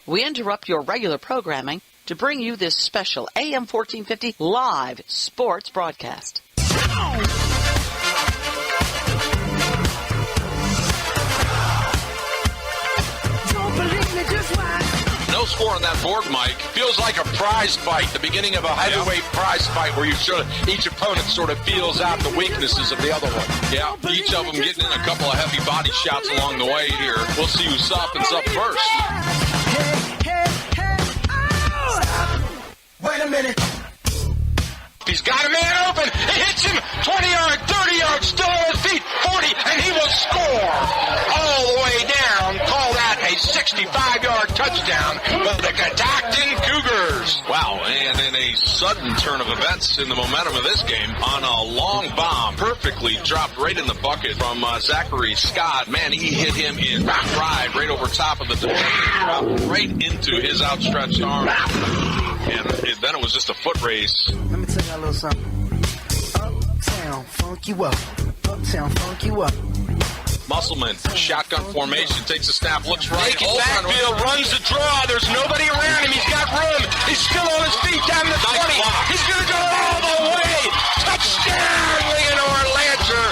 we interrupt your regular programming to bring you this special AM 1450 live sports broadcast. No score on that board, Mike. Feels like a prize fight, the beginning of a heavyweight prize fight where each opponent sort of feels out the weaknesses of the other one. Yeah, each of them getting in a couple of heavy body shots along the way here. We'll see who softens up first. Wait a minute. He's got a man open. He hits him 20 yards, 30 yards, still on his feet, 40, and he will score all the way down. Call that a 65-yard touchdown for the Catoctin Cougars. Wow, and in a sudden turn of events in the momentum of this game, on a long bomb, perfectly dropped right in the bucket from Zachary Scott. Man, he hit him in stride right over top of the defender, right into his outstretched arm. And then it was just a foot race. Let me tell you a little something. Uptown, funk you up. Uptown, funk you up. Musselman, shotgun formation, takes a snap, looks right. Naked backfield, runs the draw. There's nobody around him. He's got room. He's still on his feet down the 20. He's going to go all the way. Touchdown, Leonore Lancer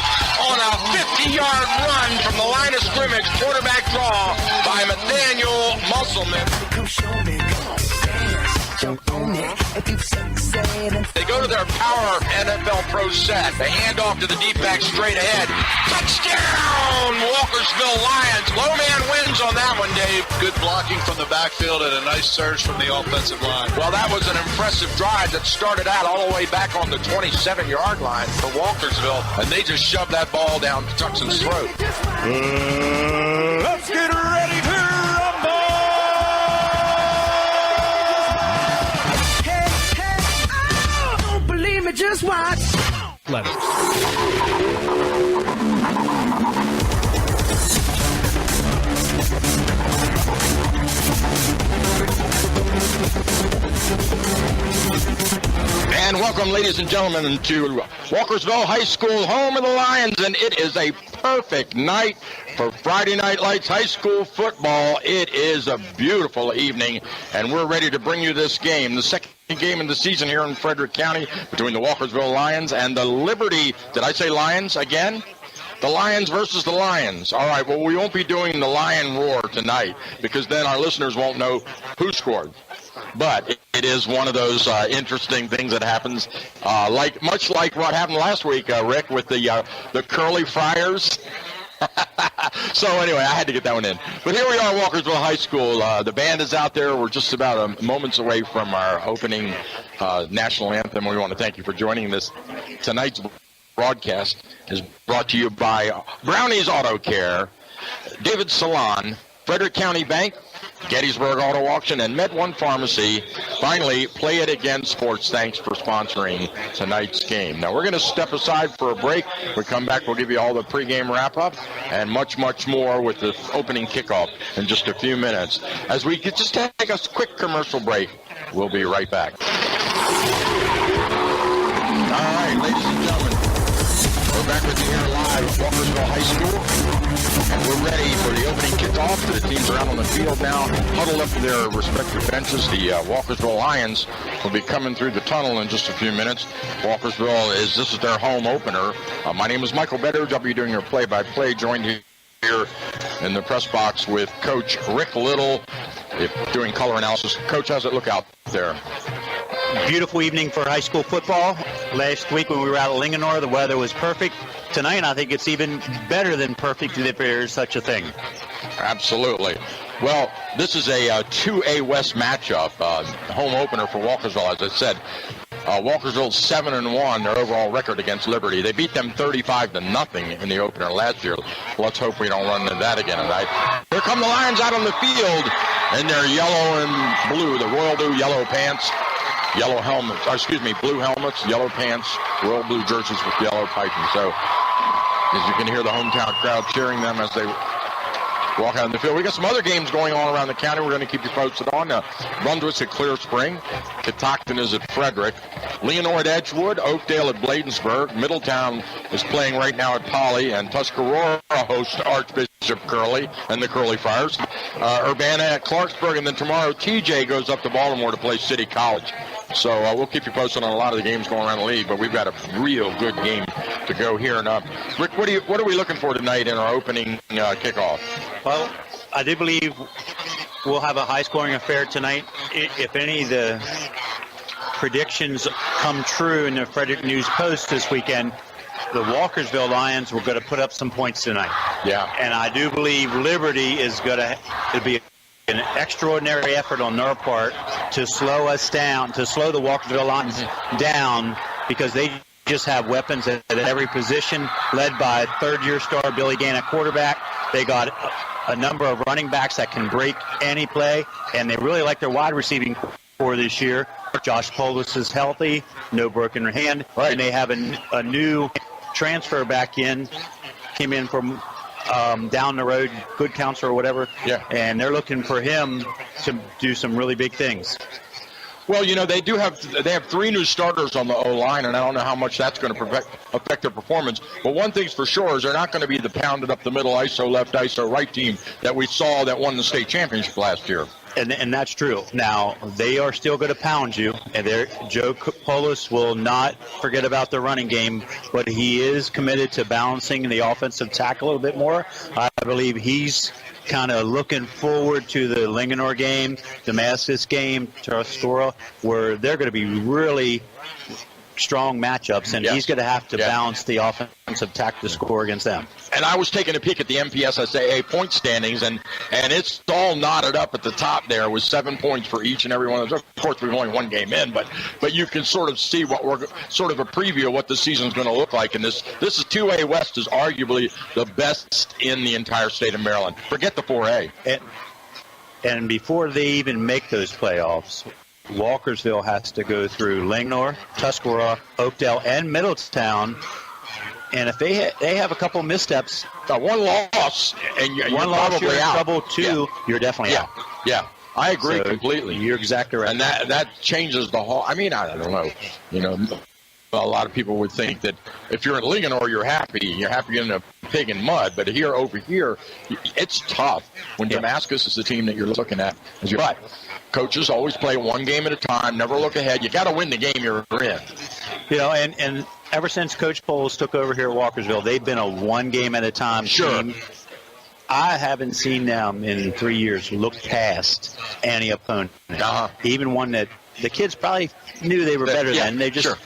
on a 50-yard run from the line of scrimmage. Quarterback draw by Nathaniel Musselman. Come show me, come on, dance. Jump on it. If you've succeeded. They go to their power NFL Pro set. They hand off to the deep back straight ahead. Touchdown, Walkersville Lions. Low man wins on that one, Dave. Good blocking from the backfield and a nice surge from the offensive line. Well, that was an impressive drive that started out all the way back on the 27-yard line for Walkersville, and they just shoved that ball down Tuckson's throat. Let's get ready to rumble! Don't believe me, just watch. Letters. And welcome, ladies and gentlemen, to Walkersville High School, home of the Lions, and it is a perfect night for Friday Night Lights High School football. It is a beautiful evening, and we're ready to bring you this game, the second game in the season here in Frederick County between the Walkersville Lions and the Liberty. Did I say Lions again? The Lions versus the Lions. All right, well, we won't be doing the Lion Roar tonight because then our listeners won't know who scored. But it is one of those interesting things that happens, much like what happened last week, Rick, with the Curly Friars. So anyway, I had to get that one in. But here we are, Walkersville High School. The band is out there. We're just about moments away from our opening national anthem. We want to thank you for joining this. Tonight's broadcast is brought to you by Brownie's Auto Care, David Salon, Frederick County Bank, Gettysburg Auto Auction, and Med One Pharmacy. Finally, Play It Again Sports. Thanks for sponsoring tonight's game. Now, we're going to step aside for a break. When we come back, we'll give you all the pregame wrap-up and much, much more with the opening kickoff in just a few minutes. As we could just take a quick commercial break, we'll be right back. All right, ladies and gentlemen, we're back with you here live at Walkersville High School. And we're ready for the opening kickoff. The teams are out on the field now, huddled up to their respective benches. The Walkersville Lions will be coming through the tunnel in just a few minutes. Walkersville this is their home opener. My name is Michael Betters. I'll be doing your play-by-play. Joined here in the press box with Coach Rick Little, doing color analysis. Coach, how's it look out there? Beautiful evening for high school football. Last week when we were out at Linganore, the weather was perfect. Tonight, I think it's even better than perfect if there is such a thing. Absolutely. Well, this is a 2A West matchup, home opener for Walkersville, as I said. Walkersville's 7-1, their overall record against Liberty. They beat them 35-0 in the opener last year. Let's hope we don't run into that again tonight. Here come the Lions out on the field in their yellow and blue, the royal blue yellow pants. Yellow helmets, blue helmets, yellow pants, royal blue jerseys with yellow piping. So, as you can hear the hometown crowd cheering them as they walk out in the field. We got some other games going on around the county we're going to keep you posted on. Brunswick's at Clear Spring. Catoctin is at Frederick. Leonore at Edgewood. Oakdale at Bladensburg. Middletown is playing right now at Poly. And Tuscarora hosts Archbishop Bishop Curley and the Curley Friars. Urbana at Clarksburg, and then tomorrow TJ goes up to Baltimore to play City College. So we'll keep you posted on a lot of the games going around the league, but we've got a real good game to go here. And Rick, what are we looking for tonight in our opening kickoff? Well, I do believe we'll have a high-scoring affair tonight. If any of the predictions come true in the Frederick News Post this weekend, the Walkersville Lions were going to put up some points tonight. Yeah. And I do believe Liberty is going to be an extraordinary effort on their part to slow us down, to slow the Walkersville Lions down, because they just have weapons at every position, led by third-year star Billy Gann at quarterback. They got a number of running backs that can break any play, and they really like their wide receiving core this year. Josh Polis is healthy, no broken hand, and they have a new transfer back in, came in from down the road, good counselor or whatever, and they're looking for him to do some really big things. Well, they have 3 new starters on the O-line, and I don't know how much that's going to affect their performance. But one thing's for sure is they're not going to be the pounded up the middle ISO, left ISO, right team that we saw that won the state championship last year. And that's true. Now, they are still going to pound you, and Joe Polis will not forget about the running game, but he is committed to balancing the offensive tack a little bit more. I believe he's kind of looking forward to the Linganore game, Damascus game, Tuscarora, where they're going to be really strong matchups, and he's going to have to balance the offensive tack to score against them. And I was taking a peek at the MPSSAA point standings, and it's all knotted up at the top there with 7 points for each and every one of those. Of course, we've only one game in, but you can sort of see what we're sort of a preview of what the season's going to look like. And this is 2A West is arguably the best in the entire state of Maryland. Forget the 4A. And before they even make those playoffs, Walkersville has to go through Linganore, Tuscarora, Oakdale, and Middletown. And if they have a couple missteps, one loss, and you're probably out. Trouble, two, you're definitely out. Yeah, I agree completely. You're exactly right. And that changes the whole. I mean, I don't know. A lot of people would think that if you're in Linganore, you're happy getting a pig in mud. But over here, it's tough when Damascus is the team that you're looking at. But coaches always play one game at a time, never look ahead. You got to win the game you're in. And ever since Coach Poles took over here at Walkersville, they've been a one game at a time team. I haven't seen them in 3 years look past any opponent, even one that the kids probably knew they were better than. They just,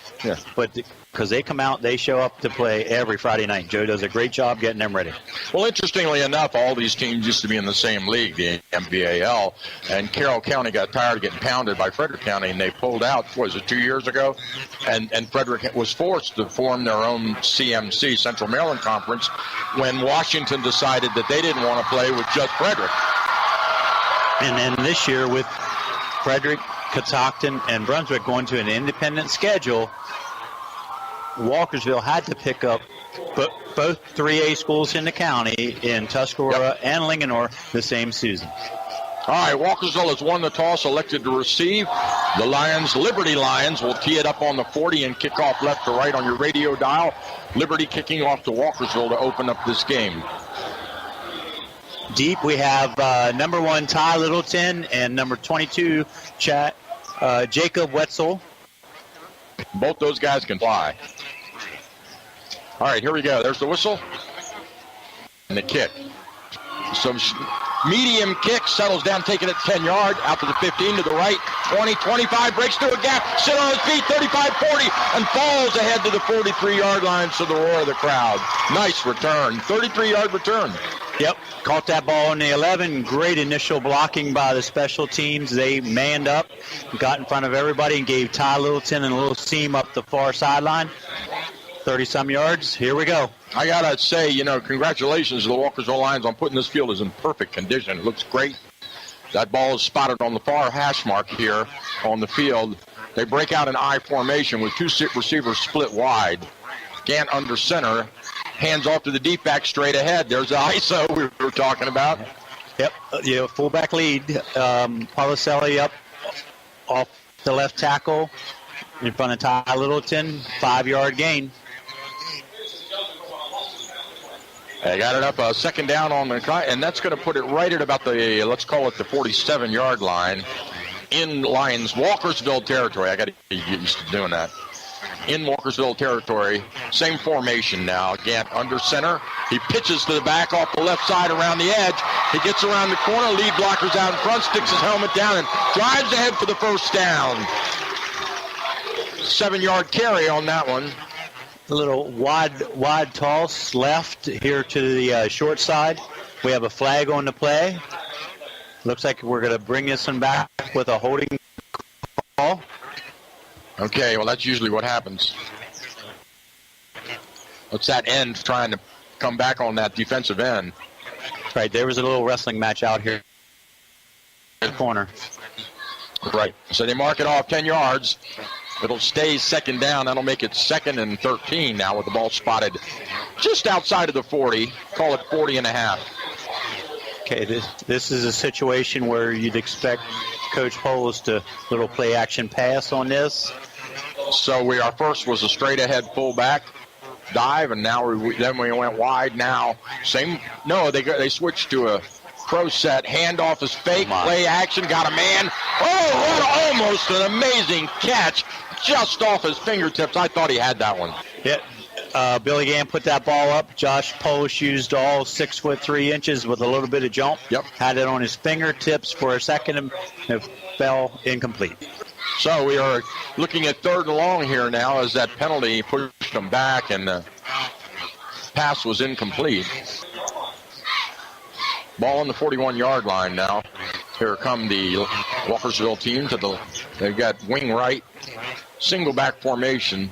but because they come out, they show up to play every Friday night. Joe does a great job getting them ready. Well, interestingly enough, all these teams used to be in the same league, the MVAL, and Carroll County got tired of getting pounded by Frederick County, and they pulled out, was it 2 years ago? And Frederick was forced to form their own CMC, Central Maryland Conference, when Washington decided that they didn't want to play with just Frederick. And then this year with Frederick, Catoctin, and Brunswick going to an independent schedule, Walkersville had to pick up both 3A schools in the county in Tuscarora and Linganore the same season. All right, Walkersville has won the toss, elected to receive. The Liberty Lions, will tee it up on the 40 and kick off left to right on your radio dial. Liberty kicking off to Walkersville to open up this game. Deep, we have number 1 Ty Littleton and number 22 Jacob Wetzel. Both those guys can fly. All right, here we go. There's the whistle and the kick. So medium kick, settles down, taking it 10 yards, out to the 15, to the right, 20, 25, breaks through a gap, sit on his feet, 35, 40, and falls ahead to the 43-yard line to the roar of the crowd. Nice return, 33-yard return. Yep, caught that ball in the 11. Great initial blocking by the special teams. They manned up, got in front of everybody, and gave Ty Littleton a little seam up the far sideline. 30-some yards. Here we go. I got to say, congratulations to the Walkersville Lions on putting this field in perfect condition. It looks great. That ball is spotted on the far hash mark here on the field. They break out an I formation with 2 receivers split wide. Gant under center. Hands off to the deep back straight ahead. There's the ISO we were talking about. Yep, fullback lead. Policelli up off the left tackle in front of Ty Littleton. 5-yard gain. They got it up second down on the, and that's going to put it right at about the, let's call it the 47-yard line in Lions Walkersville territory. I got to get used to doing that. In Walkersville territory, same formation now. Gant under center. He pitches to the back off the left side around the edge. He gets around the corner. Lead blocker's out in front, sticks his helmet down, and drives ahead for the first down. 7-yard carry on that one. A little wide toss left here to the short side. We have a flag on the play. Looks like we're going to bring this one back with a holding call. Okay, well, that's usually what happens. It's that end trying to come back on that defensive end. Right, there was a little wrestling match out here in the corner. Right, so they mark it off 10 yards. It'll stay second down. That'll make it 2nd and 13 now with the ball spotted just outside of the 40. Call it 40 and a half. Okay, this is a situation where you'd expect Coach Polis to little play action pass on this. So our first was a straight ahead fullback dive, and now then we went wide. Now they switched to a pro set. Handoff is fake. Play action. Got a man. Oh, what almost an amazing catch just off his fingertips. I thought he had that one. Yeah. Billy Gann put that ball up. Josh Polish used all 6'3" with a little bit of jump. Yep. Had it on his fingertips for a second and it fell incomplete. So we are looking at 3rd and long here now as that penalty pushed him back and the pass was incomplete. Ball on the 41-yard line now. Here come the Walkersville team they've got wing right, single back formation,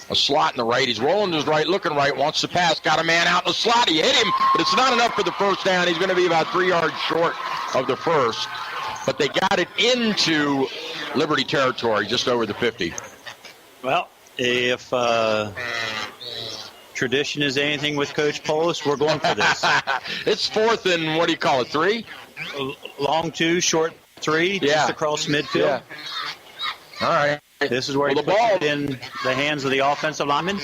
a slot in the right. He's rolling to his right, looking right, wants to pass, got a man out in the slot. He hit him, but it's not enough for the first down. He's going to be about 3 yards short of the first. But they got it into Liberty territory, just over the 50. Well, if tradition is anything with Coach Polis, we're going for this. It's 4th and, what do you call it, 3? Long 2, short 3, just across midfield. Yeah. All right. This is where he puts it in the hands of the offensive lineman.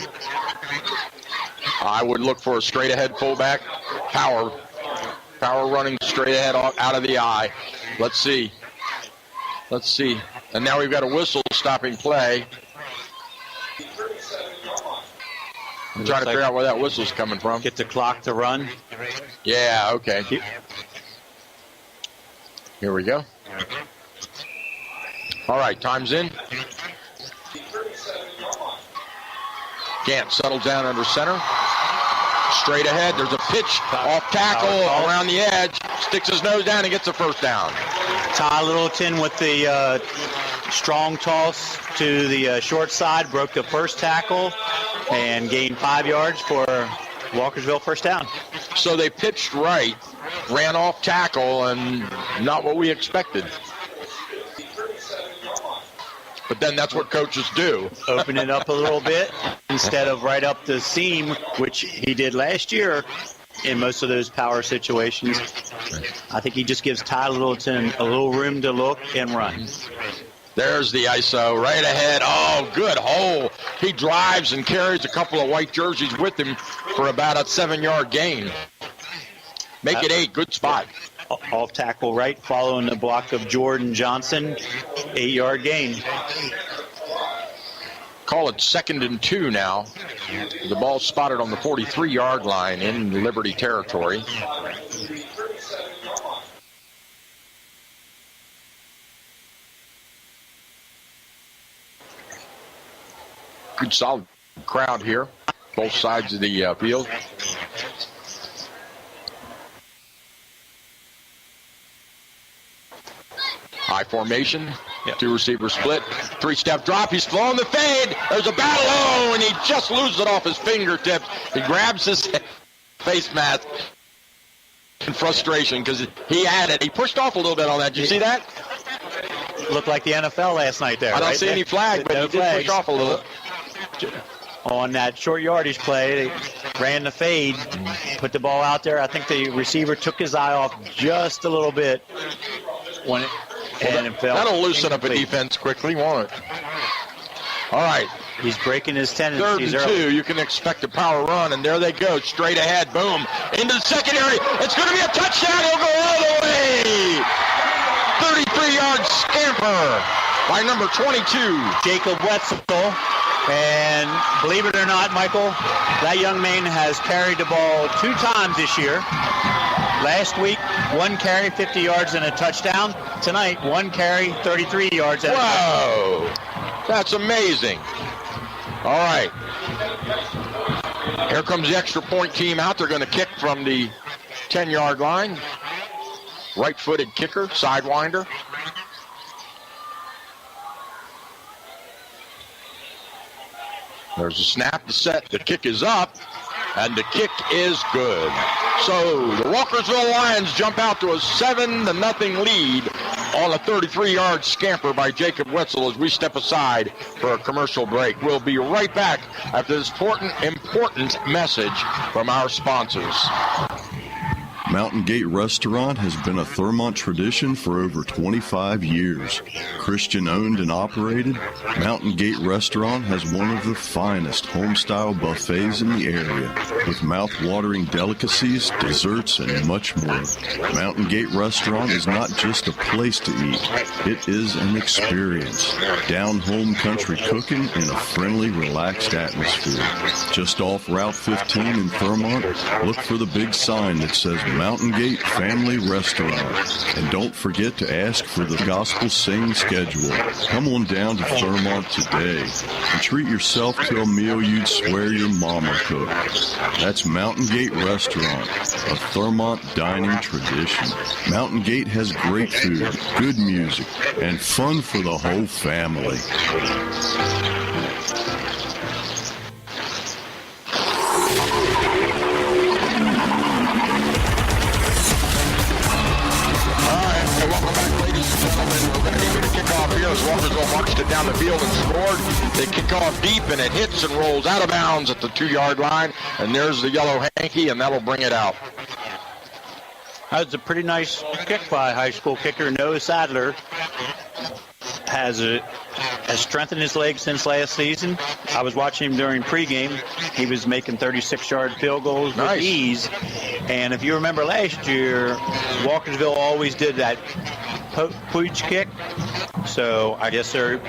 I would look for a straight-ahead fullback. Power running straight ahead out of the eye. Let's see. And now we've got a whistle stopping play. I'm trying to figure out where that whistle's coming from. Get the clock to run. Yeah, okay. Here we go. All right, time's in. Gant settles down under center. Straight ahead. There's a pitch off tackle around the edge. Sticks his nose down and gets a first down. Ty Littleton with the strong toss to the short side. Broke the first tackle and gained 5 yards for Walkersville first down. So they pitched right, ran off tackle, and not what we expected. But then that's what coaches do. Open it up a little bit instead of right up the seam, which he did last year in most of those power situations. I think he just gives Ty Littleton a little room to look and run. There's the ISO right ahead. Oh, good hole. He drives and carries a couple of white jerseys with him for about a 7-yard gain. Make it 8. Good spot. Off tackle right, following the block of Jordan Johnson. 8-yard gain. Call it 2nd and 2 now. The ball spotted on the 43-yard line in Liberty territory. Good solid crowd here, both sides of the field. High formation, 2 receiver split, 3-step drop. He's throwing the fade. There's a battle. Oh, and he just loses it off his fingertips. He grabs his face mask in frustration because he had it. He pushed off a little bit on that. Did you see that? Looked like the NFL last night there. I don't see any flag, but he did push off a little. On that short yardage play, they ran the fade, put the ball out there. I think the receiver took his eye off just a little bit when it fell. That'll loosen up a defense quickly, won't it? All right. He's breaking his 3rd tendencies and early. 2. You can expect a power run, and there they go, straight ahead. Boom. Into the secondary. It's going to be a touchdown. He'll go all the way. 33-yard scamper by number 22. Jacob Wetzel. And believe it or not, Michael, that young man has carried the ball 2 times this year. Last week, 1 carry, 50 yards and a touchdown. Tonight, 1 carry, 33 yards and a touchdown. Whoa. That's amazing. All right. Here comes the extra point team out. They're going to kick from the 10-yard line. Right-footed kicker, sidewinder. There's a snap, the set, the kick is up, and the kick is good. So the Walkersville Lions jump out to a 7-0 lead on a 33-yard scamper by Jacob Wetzel as we step aside for a commercial break. We'll be right back after this important message from our sponsors. Mountain Gate Restaurant has been a Thurmont tradition for over 25 years. Christian owned and operated, Mountain Gate Restaurant has one of the finest home-style buffets in the area, with mouth-watering delicacies, desserts, and much more. Mountain Gate Restaurant is not just a place to eat, it is an experience. Down-home country cooking in a friendly, relaxed atmosphere. Just off Route 15 in Thurmont, look for the big sign that says Mountain Gate Family Restaurant. And don't forget to ask for the gospel sing schedule. Come on down to Thurmont today and treat yourself to a meal you'd swear your mama cooked. That's Mountain Gate Restaurant, a Thurmont dining tradition. Mountain Gate has great food, good music, and fun for the whole family. Walkersville marched it down the field and scored. They kick off deep, and it hits and rolls out of bounds at the 2-yard line. And there's the yellow hanky, and that'll bring it out. That was a pretty nice kick by high school kicker Noah Sadler. Has strengthened his legs since last season. I was watching him during pregame. He was making 36-yard field goals with ease. And if you remember last year, Walkersville always did that pooch kick. So I guess they're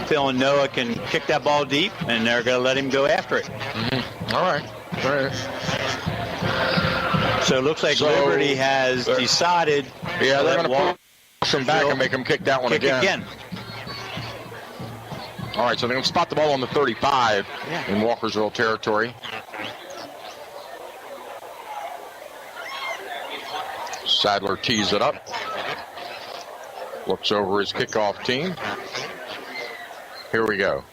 feeling Noah can kick that ball deep, and they're going to let him go after it. Mm-hmm. All right. So it looks like Liberty has decided. Yeah, they're going to push him back and make him kick that one again. All right, so they're going to spot the ball on the 35 in Walkersville territory. Sadler tees it up. Looks over his kickoff team. Here we go.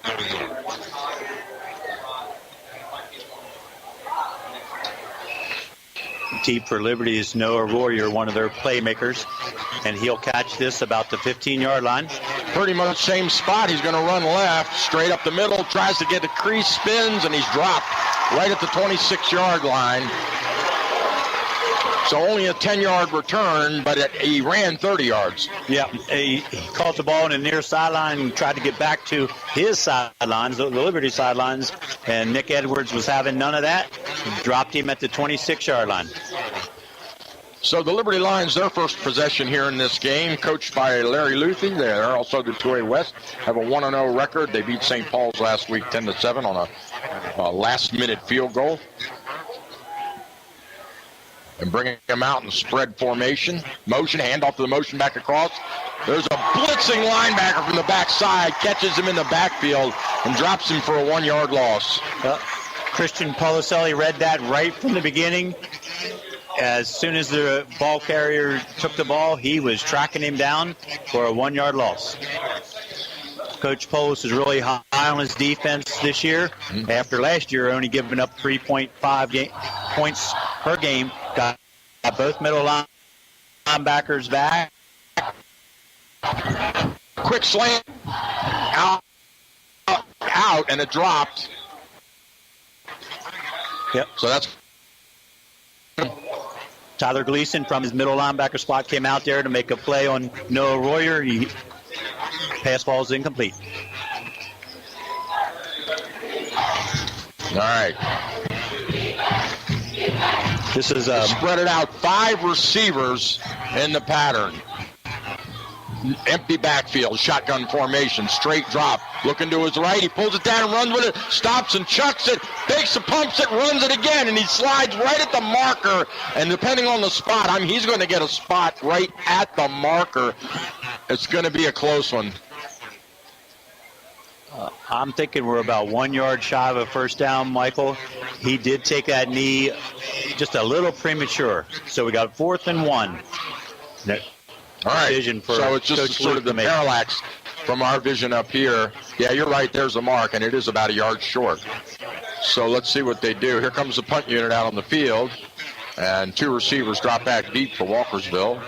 Deep for Liberty is Noah Royer, one of their playmakers, and he'll catch this about the 15-yard line. Pretty much same spot. He's going to run left, straight up the middle, tries to get a crease, spins, and he's dropped right at the 26-yard line. So only a 10-yard return, but he ran 30 yards. Yeah, he caught the ball on the near sideline and tried to get back to his sidelines, the Liberty sidelines, and Nick Edwards was having none of that. He dropped him at the 26-yard line. So the Liberty Lions, their first possession here in this game, coached by Larry Luthi. They're also the 2A West, have a 1-0 record. They beat St. Paul's last week 10-7 on a last-minute field goal. And bringing him out in spread formation. Motion, handoff to the motion back across. There's a blitzing linebacker from the backside, catches him in the backfield and drops him for a 1-yard loss. Christian Policelli read that right from the beginning. As soon as the ball carrier took the ball, he was tracking him down for a 1-yard loss. Coach Polis is really high on his defense this year. After last year only giving up 3.5 points per game. Got both middle linebackers back. Quick slant. Out, and it dropped. Yep. So that's... Tyler Gleason from his middle linebacker spot came out there to make a play on Noah Royer. Pass ball is incomplete. All right. This is spread it out. 5 receivers in the pattern. Empty backfield, shotgun formation, straight drop. Looking to his right, he pulls it down and runs with it, stops and chucks it, takes it, pumps it, runs it again, and he slides right at the marker. And depending on the spot, he's going to get a spot right at the marker. It's going to be a close one. I'm thinking we're about 1 yard shy of a first down, Michael. He did take that knee just a little premature. So we got 4th and 1. All right, so it's just sort of the parallax from our vision up here. Yeah, you're right, there's the mark, and it is about a yard short. So let's see what they do. Here comes the punt unit out on the field, and 2 receivers drop back deep for Walkersville.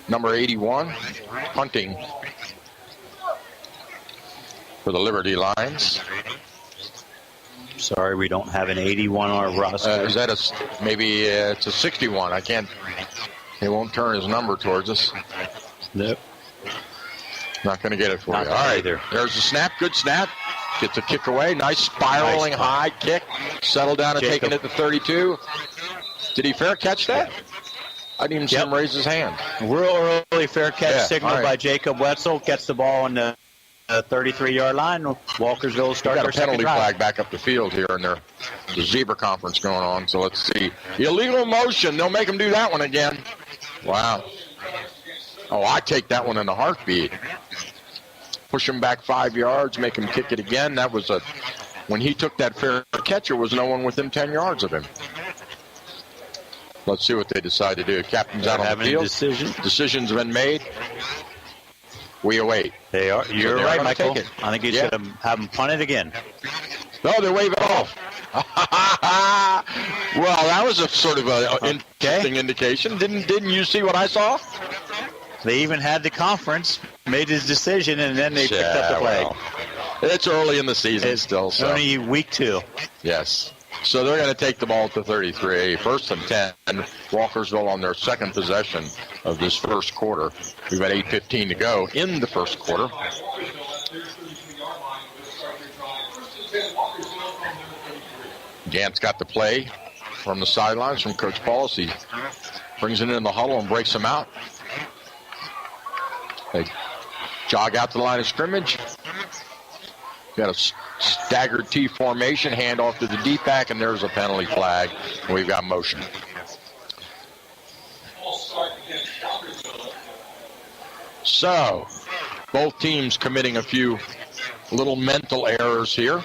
Number 81, punting for the Liberty Lions. Sorry, we don't have an 81 on our roster. Is that maybe it's a 61? I can't. He won't turn his number towards us. Nope. Not going to get it for you. All right, either. There's the snap. Good snap. Gets a kick away. Nice spiraling high kick. Settle down and taking it to 32. Did he fair catch that? I didn't even see him raise his hand. Real early fair catch signal by Jacob Wetzel. Gets the ball on the 33-yard line. Walkersville starts got a penalty flag back up the field here in the zebra conference going on. So let's see. Illegal motion. They'll make him do that one again. Wow. Oh, I take that one in a heartbeat. Push him back 5 yards, make him kick it again. That was when he took that fair catch, there was no one within 10 yards of him. Let's see what they decide to do. Captain's out on the field. Decision's been made. We await. They are. You're right, Michael. I think you should have them punt it again. No, they wave it off. Well, that was a sort of an interesting indication. Didn't you see what I saw? They even had the conference, made his decision, and then they picked up the flag. Well, it's early in the season still. So. Only week 2. Yes. So they're going to take the ball to 33. 1st and 10. Walkersville on their second possession of this first quarter. We've got 8:15 to go in the first quarter. Gant's got the play from the sidelines from Coach Paulus. He brings it in the huddle and breaks them out. They jog out to the line of scrimmage. Got a staggered T formation, handoff to the deep back, and there's a penalty flag. We've got motion. So, both teams committing a few little mental errors here.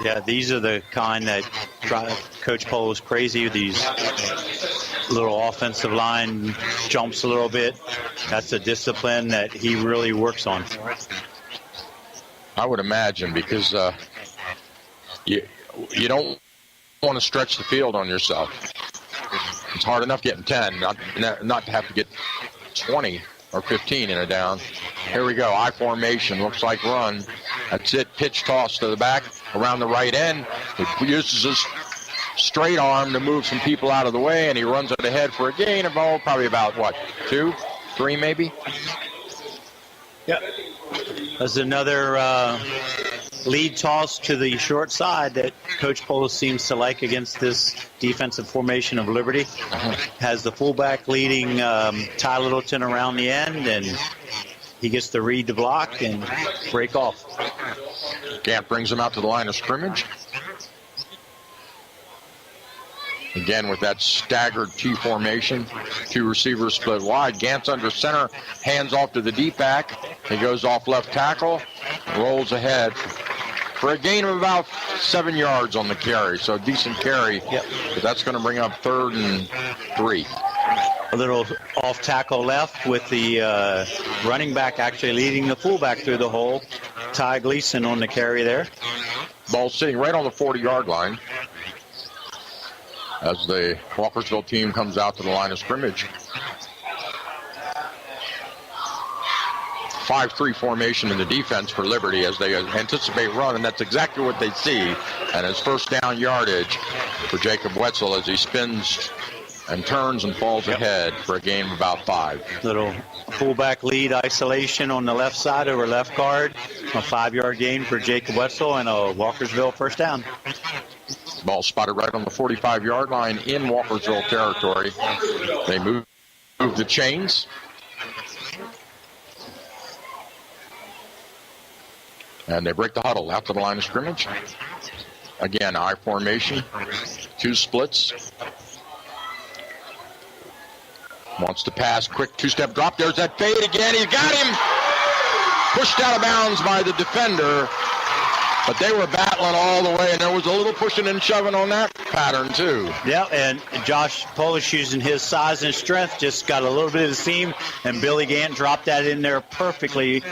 Yeah, these are the kind that drive Coach Paulus crazy. These little offensive line jumps a little bit. That's a discipline that he really works on. I would imagine, because you don't want to stretch the field on yourself. It's hard enough getting 10, not to have to get 20 or 15 in a down. Here we go, I formation, looks like run. That's it, pitch toss to the back, around the right end. He uses his straight arm to move some people out of the way, and he runs it ahead for a gain of probably about, 2, 3 maybe? Yep. There's another lead toss to the short side that Coach Paulus seems to like against this defensive formation of Liberty. Has the fullback leading Ty Littleton around the end, and he gets to read the block and break off. Gant brings him out to the line of scrimmage. Again, with that staggered T formation, 2 receivers split wide. Gant's under center, hands off to the deep back. He goes off left tackle, rolls ahead for a gain of about 7 yards on the carry. So a decent carry, but that's going to bring up 3rd and 3. A little off tackle left with the running back actually leading the fullback through the hole. Ty Gleason on the carry there. Ball sitting right on the 40-yard line as the Walkersville team comes out to the line of scrimmage. 5-3 formation in the defense for Liberty as they anticipate run, and that's exactly what they see. And it's first down yardage for Jacob Wetzel as he spins and turns and falls ahead for a gain of about 5. Little fullback lead isolation on the left side over left guard. A 5-yard gain for Jacob Wetzel and a Walkersville first down. Ball spotted right on the 45-yard line in Walkersville territory. They move the chains. And they break the huddle out to the line of scrimmage. Again, I formation, 2 splits. Wants to pass, quick 2-step drop. There's that fade again. He got him. Pushed out of bounds by the defender. But they were battling all the way, and there was a little pushing and shoving on that pattern, too. Yeah, and Josh Polish, using his size and strength, just got a little bit of the seam, and Billy Gant dropped that in there perfectly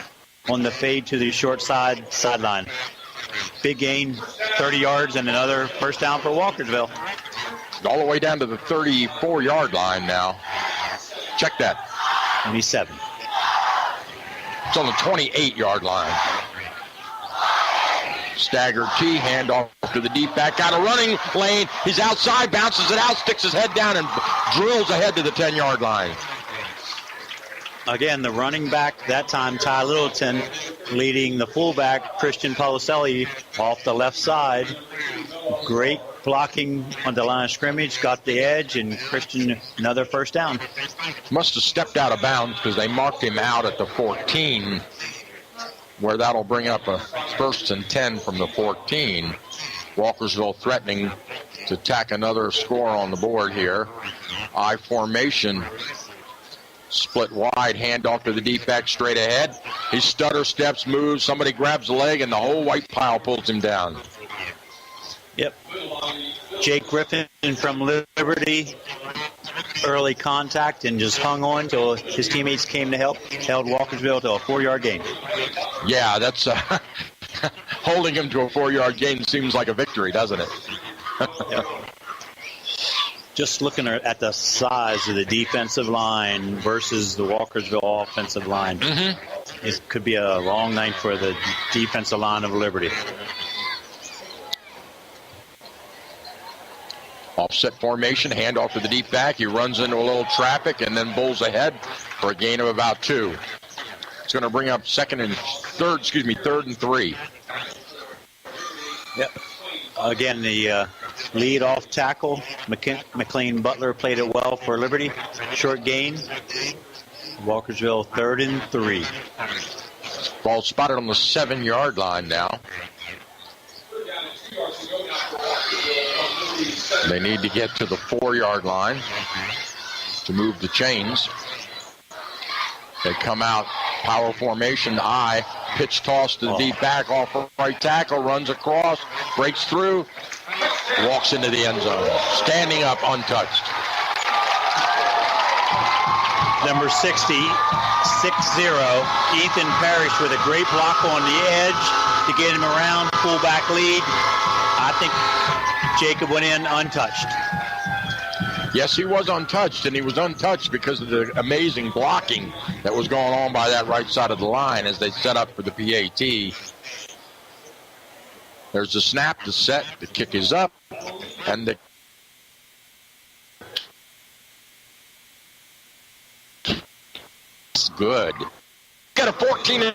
on the fade to the short sideline. Big gain, 30 yards, and another first down for Walkersville. All the way down to the 34-yard line now. Check that. 27. It's on the 28-yard line. Staggered T, handoff to the deep back. Got a running lane. He's outside, bounces it out, sticks his head down, and drills ahead to the 10-yard line. Again, the running back, that time Ty Littleton, leading the fullback, Christian Policelli, off the left side. Great blocking on the line of scrimmage, got the edge, and Christian, another first down. Must have stepped out of bounds because they marked him out at the 14, where that'll bring up a 1st and 10 from the 14. Walkersville threatening to tack another score on the board here. I formation. Split wide, handoff to the deep back straight ahead. He stutter steps, moves, somebody grabs the leg, and the whole white pile pulls him down. Yep. Jake Griffin from Liberty, early contact, and just hung on till his teammates came to help, held Walkersville to a 4-yard gain. Yeah, that's holding him to a 4-yard gain seems like a victory, doesn't it? Yep. Just looking at the size of the defensive line versus the Walkersville offensive line, it could be a long night for the defensive line of Liberty. Offset formation, handoff to the deep back. He runs into a little traffic and then bulls ahead for a gain of about 2. It's going to bring up third and 3. Yep. Again, the lead off tackle, McLean Butler, played it well for Liberty. Short gain. Walkersville 3rd and 3. Ball spotted on the 7-yard line now. They need to get to the 4-yard line to move the chains. They come out, power formation, I, pitch toss to the deep back, off right tackle, runs across, breaks through, walks into the end zone, standing up untouched. Number 60, 6-0, Ethan Parrish with a great block on the edge to get him around, fullback lead. I think Jacob went in untouched. Yes, he was untouched, and he was untouched because of the amazing blocking that was going on by that right side of the line as they set up for the PAT. There's the snap, the set, the kick is up, and the it's good. Got a 14.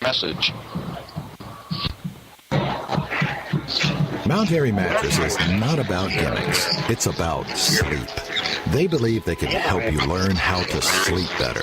Message. Mount Airy Mattress is not about gimmicks. It's about sleep. They believe they can help you learn how to sleep better.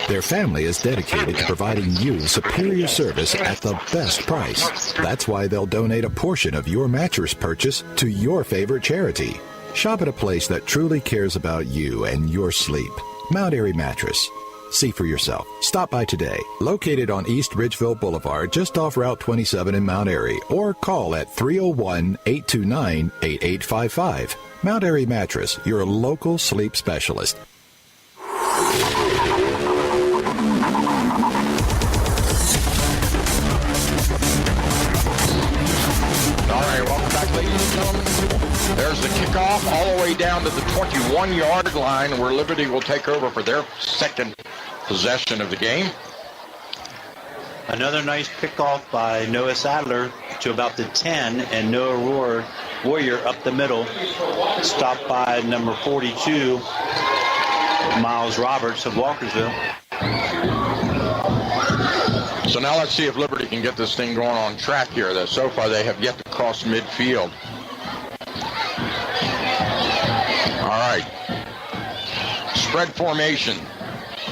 Their family is dedicated to providing you superior service at the best price. That's why they'll donate a portion of your mattress purchase to your favorite charity. Shop at a place that truly cares about you and your sleep. Mount Airy Mattress. See for yourself. Stop by today. Located on East Ridgeville Boulevard, just off Route 27 in Mount Airy, or call at 301-829-8855. Mount Airy Mattress, your local sleep specialist. All right, welcome back, ladies and gentlemen. There's the kickoff all the way down to the 21-yard line where Liberty will take over for their second possession of the game. Another nice kickoff by Noah Sadler to about the 10, and Noah Warrior up the middle, stopped by number 42, Miles Roberts of Walkersville. So now let's see if Liberty can get this thing going on track here. That so far they have yet to cross midfield. All right. Spread formation.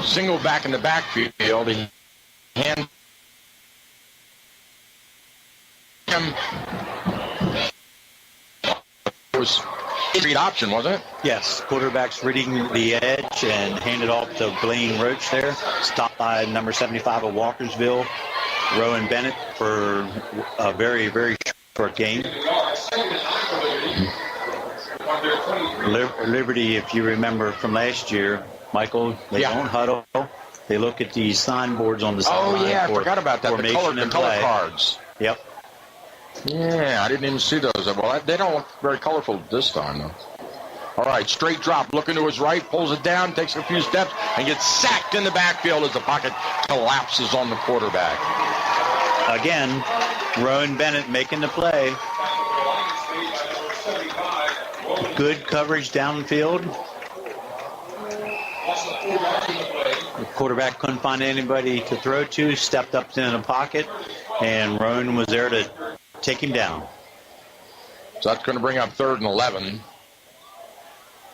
Single back in the backfield. Hand him. It was a street option, wasn't it? Yes, quarterback's reading the edge and handed off to Blaine Roach there. Stopped by number 75 of Walkersville, Rowan Bennett, for a very, very short game. Liberty, if you remember from last year, Michael, they don't huddle. They look at these signboards on the sideline. Oh, yeah, I forgot about that. The color cards. Yep. Yeah, I didn't even see those. Well, they don't look very colorful this time, though. All right, straight drop, looking to his right, pulls it down, takes a few steps, and gets sacked in the backfield as the pocket collapses on the quarterback. Again, Rowan Bennett making the play. Good coverage downfield. The quarterback couldn't find anybody to throw to, stepped up in the pocket, and Rowan was there to take him down. So that's going to bring up 3rd and 11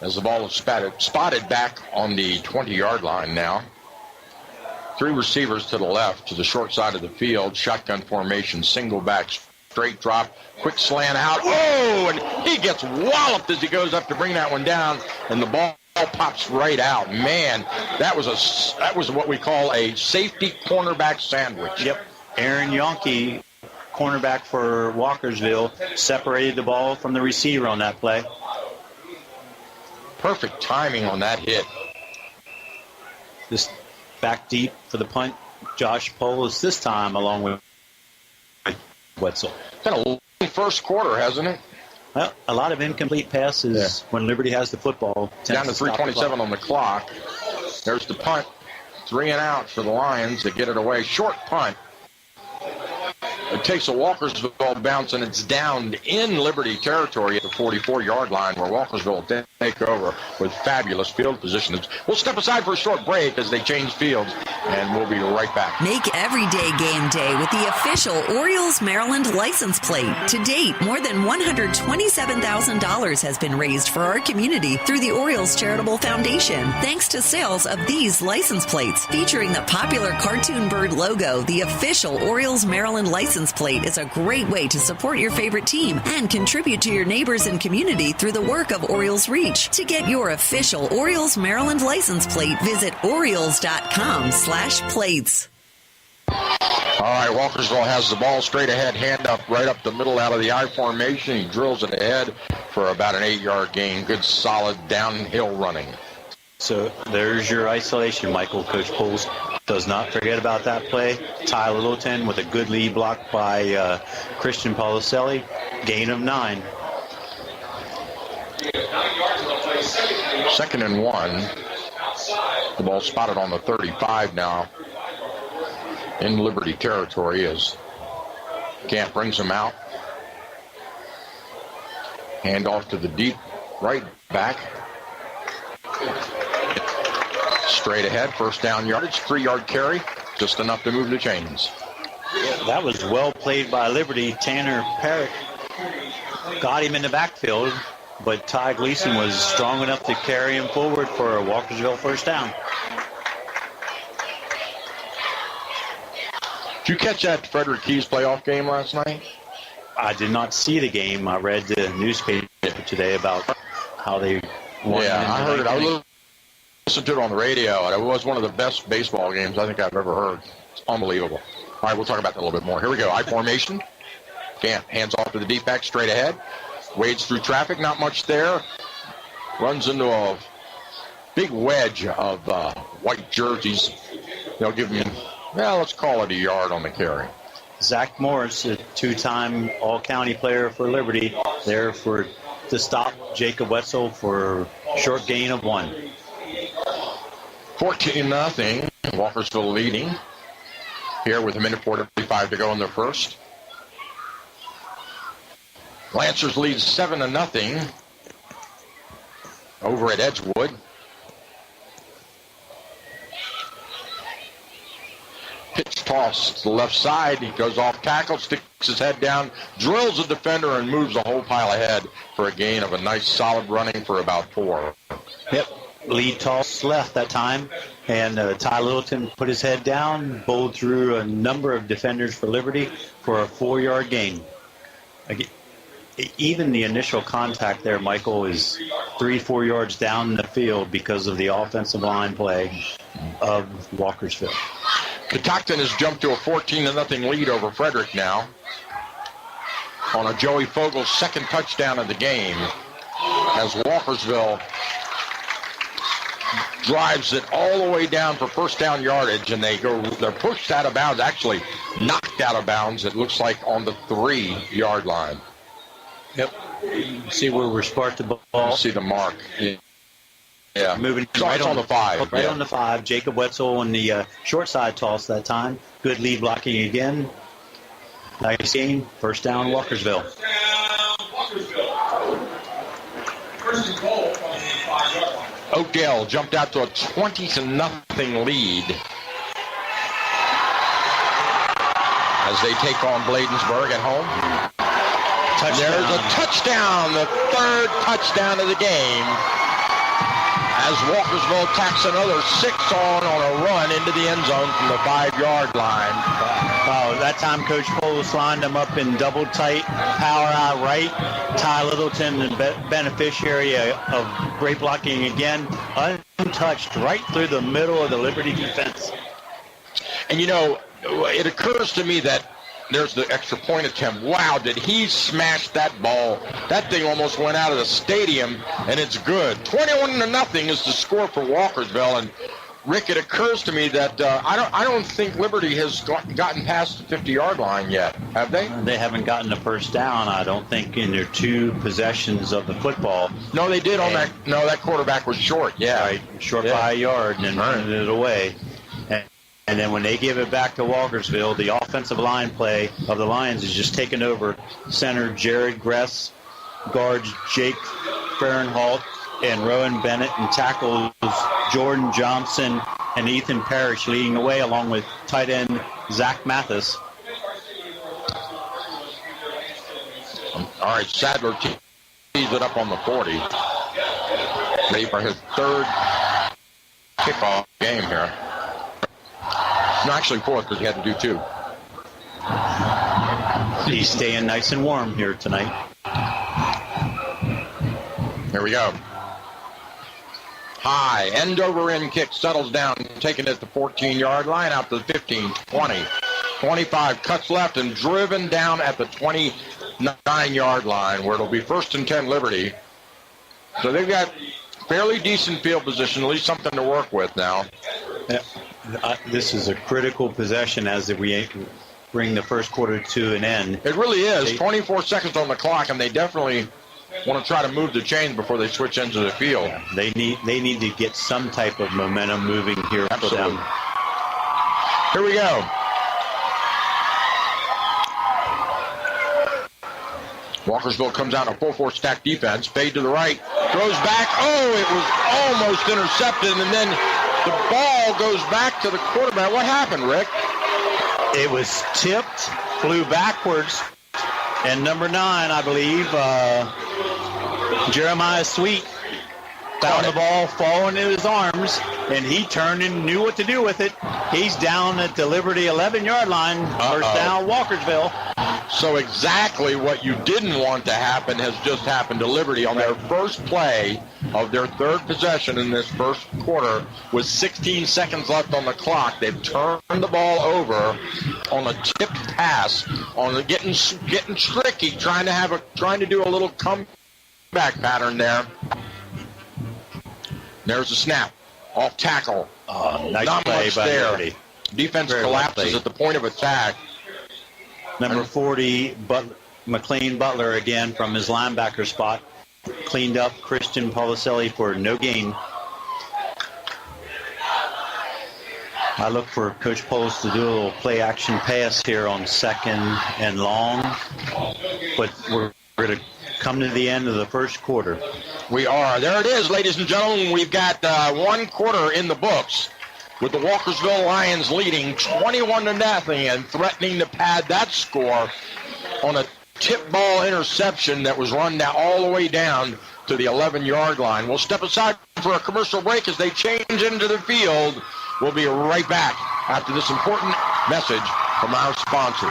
as the ball is spotted back on the 20-yard line now. 3 receivers to the left, to the short side of the field. Shotgun formation, single back, straight drop, quick slant out. Oh, and he gets walloped as he goes up to bring that one down, and the ball pops right out. Man, that was what we call a safety cornerback sandwich. Yep. Aaron Yonke, cornerback for Walkersville, separated the ball from the receiver on that play. Perfect timing on that hit. Just back deep for the punt. Josh Polis this time along with Wetzel. Been a long first quarter, hasn't it? Well, a lot of incomplete passes when Liberty has the football. Down to 3:27 on the clock. There's the punt. 3 and out for the Lions to get it away. Short punt. It takes a Walkersville bounce, and it's down in Liberty territory at the 44-yard line where Walkersville will take over with fabulous field position. We'll step aside for a short break as they change fields, and we'll be right back. Make everyday game day with the official Orioles Maryland license plate. To date, more than $127,000 has been raised for our community through the Orioles Charitable Foundation, thanks to sales of these license plates. Featuring the popular cartoon bird logo, the official Orioles Maryland license plate is a great way to support your favorite team and contribute to your neighbors and community through the work of Orioles Reach. To get your official Orioles Maryland license plate, visit Orioles.com/plates. All right, Walkersville has the ball straight ahead, hand up right up the middle out of the I formation. He drills it ahead for about an 8-yard gain. Good, solid downhill running. So there's your isolation, Michael. Coach Poles does not forget about that play. Ty Littleton with a good lead block by Christian Policelli. Gain of 9. 2nd and 1. The ball spotted on the 35 now in Liberty territory as Camp brings him out. Hand off to the deep right back. Straight ahead, 1st down yardage, 3-yard carry, just enough to move the chains. That was well played by Liberty. Tanner Parrott got him in the backfield, but Ty Gleason was strong enough to carry him forward for a Walkersville 1st down. Did you catch that Frederick Keys playoff game last night? I did not see the game. I read the newspaper today about how they won. Yeah, I heard it. I listened to it on the radio, and it was one of the best baseball games I think I've ever heard. It's unbelievable. All right, we'll talk about that a little bit more. Here we go. I formation. Camp hands off to the deep back, straight ahead. Wades through traffic, not much there. Runs into a big wedge of white jerseys. They'll give him, let's call it a yard on the carry. Zach Morris, a 2-time All-County player for Liberty, there for to stop Jacob Wetzel for short gain of 1. 14-0. Walkersville leading here with 1:45 to go in the first. Lancers lead 7-0 over at Edgewood. Pitch toss to the left side. He goes off tackle, sticks his head down, drills the defender, and moves the whole pile ahead for a gain of a nice solid running for about 4. Yep. Lead toss left that time, and Ty Littleton put his head down, bowled through a number of defenders for Liberty for a 4-yard gain. Even the initial contact there, Michael, is 3-4 yards down the field because of the offensive line play of Walkersville. Catoctin has jumped to a 14-0 lead over Frederick now on a Joey Fogel's second touchdown of the game as Walkersville drives it all the way down for first down yardage, and they're pushed out of bounds, actually knocked out of bounds, it looks like, on the 3-yard line. Yep. See where we're sparked the ball. See the mark. Yeah. Moving right on the 5. Right on the 5. Jacob Wetzel on the short side toss that time. Good lead blocking again. Nice gain. First down, Walkersville. Oakdale jumped out to a 20-0 lead as they take on Bladensburg at home. Touchdown. There's a touchdown, the 3rd touchdown of the game, as Walkersville tacks another 6 on a run into the end zone from the 5-yard line. Wow, that time Coach Polis lined them up in double tight, power out right. Ty Littleton, the beneficiary of great blocking again, untouched right through the middle of the Liberty defense. And, it occurs to me that there's the extra point attempt. Wow, did he smash that ball? That thing almost went out of the stadium, and it's good. 21-0 is the score for Walkersville. And Rick, it occurs to me that I don't think Liberty has gotten past the 50-yard line yet. Have they? They haven't gotten a first down, I don't think, in their 2 possessions of the football. No, they did on that. No, that quarterback was short. Yeah, right, short by a yard and then running it away. And then when they give it back to Walkersville, the offensive line play of the Lions is just taken over. Center Jared Gress, guards Jake Fahrenholt and Rowan Bennett, and tackles Jordan Johnson and Ethan Parrish leading the way, along with tight end Zach Mathis. All right, Sadler tees it up on the 40. Ready for his 3rd kickoff game here. No, actually 4th, because he had to do 2. He's staying nice and warm here tonight. Here we go. High, end over end kick, settles down, taken at the 14-yard line, out to the 15, 20, 25, cuts left, and driven down at the 29-yard line, where it'll be 1st and 10 Liberty. So they've got fairly decent field position, at least something to work with now. Yeah. This is a critical possession as we bring the first quarter to an end. It really is. 24 seconds on the clock, and they definitely want to try to move the chains before they switch ends of the field. Yeah, they need to get some type of momentum moving here. Absolutely. For them. Here we go. Walkersville comes out in a 4-4 stack defense. Fade to the right. Throws back. Oh, it was almost intercepted, and then the ball goes back to the quarterback. What happened, Rick? It was tipped, flew backwards, and number 9, I believe, Jeremiah Sweet, found the ball falling in his arms, and he turned and knew what to do with it. He's down at the Liberty 11-yard line. First down, Walkersville. So exactly what you didn't want to happen has just happened to Liberty on their first play of their 3rd possession in this first quarter with 16 seconds left on the clock. They've turned the ball over on a tipped pass, on the getting tricky, trying to do a little comeback pattern there. There's a snap, off tackle. Nice Not play much by there. Liberty. Defense Very collapses at the point of attack. Number 40, McLean Butler again from his linebacker spot. cleaned up Christian Policelli for no gain. I look for Coach Polis to do a little play-action pass here on 2nd and long, but we're going to come to the end of the first quarter. We are. There it is, ladies and gentlemen. We've got 1 quarter in the books with the Walkersville Lions leading 21-0 and threatening to pad that score on a tip ball interception that was run down all the way down to the 11-yard line. We'll step aside for a commercial break as they change into the field. We'll be right back after this important message from our sponsors.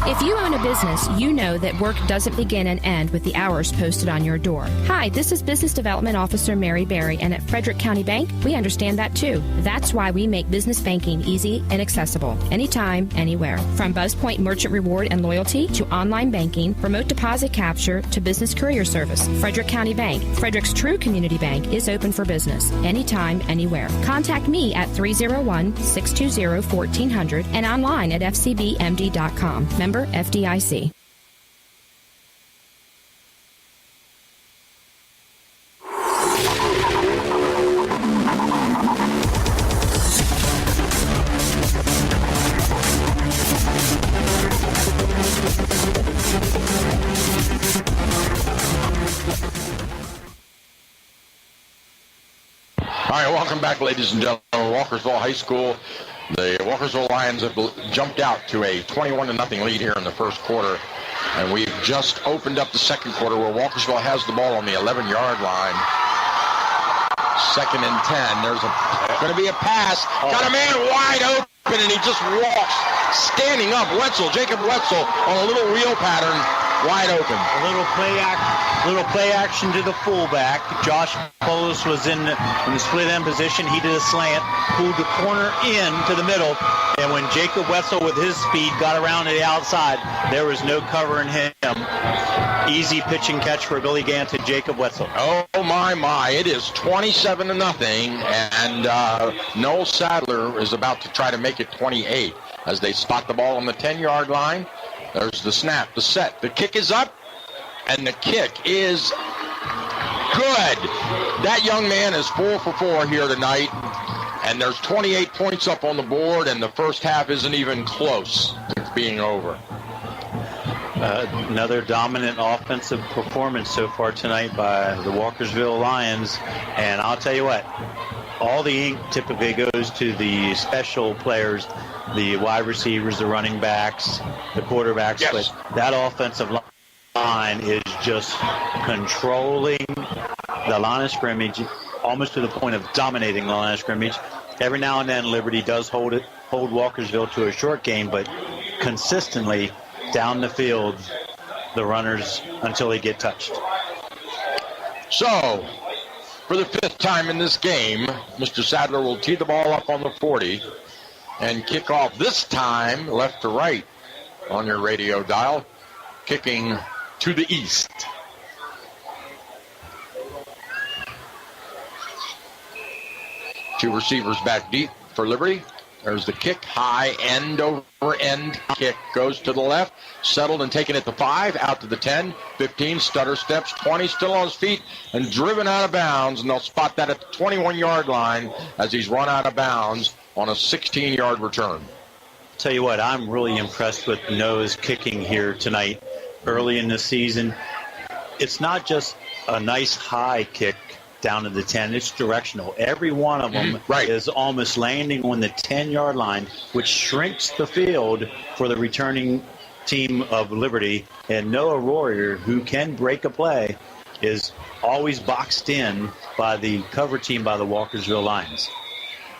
If you own a business, you know that work doesn't begin and end with the hours posted on your door. Hi, this is Business Development Officer Mary Berry, and at Frederick County Bank, we understand that too. That's why we make business banking easy and accessible, anytime, anywhere. From BuzzPoint Merchant Reward and Loyalty to online banking, remote deposit capture to business courier service, Frederick County Bank, Frederick's true community bank, is open for business, anytime, anywhere. Contact me at 301-620-1400 and online at fcbmd.com. Member FDIC. All right, welcome back, ladies and gentlemen. Walkersville High School. The Walkersville Lions have jumped out to a 21-0 lead here in the first quarter. And we've just opened up the second quarter where Walkersville has the ball on the 11-yard line. 2nd and 10. There's going to be a pass. Got a man wide open, and he just walks standing up. Jacob Wetzel on a little wheel pattern, wide open. A little play action to the fullback. Josh Polis was in the split end position. He did a slant, pulled the corner in to the middle, and when Jacob Wetzel with his speed got around to the outside, there was no covering him. Easy pitch and catch for Billy Gant and Jacob Wetzel. Oh, my. It is 27-0, and Noel Sadler is about to try to make it 28 as they spot the ball on the 10-yard line. There's the snap, the set. The kick is up, and the kick is good. That young man is 4 for 4 here tonight, and there's 28 points up on the board, and the first half isn't even close to being over. Another dominant offensive performance so far tonight by the Walkersville Lions, and I'll tell you what, all the ink typically goes to the special players, the wide receivers, the running backs, the quarterbacks, yes. But that offensive line is just controlling the line of scrimmage, almost to the point of dominating the line of scrimmage. Every now and then Liberty does hold Walkersville to a short game, but consistently down the field, the runners until they get touched. So, for the 5th time in this game, Mr. Sadler will tee the ball up on the 40 and kick off this time left to right on your radio dial, kicking to the east. Two receivers back deep for Liberty. There's the kick, high end over end kick, goes to the left, settled and taken at the 5, out to the 10, 15, stutter steps, 20, still on his feet, and driven out of bounds, and they'll spot that at the 21-yard line as he's run out of bounds on a 16-yard return. Tell you what, I'm really impressed with Noah's kicking here tonight. Early in the season, it's not just a nice high kick down to the 10. It's directional. Every one of them is almost landing on the 10-yard line, which shrinks the field for the returning team of Liberty. And Noah Royer, who can break a play, is always boxed in by the cover team by the Walkersville Lions.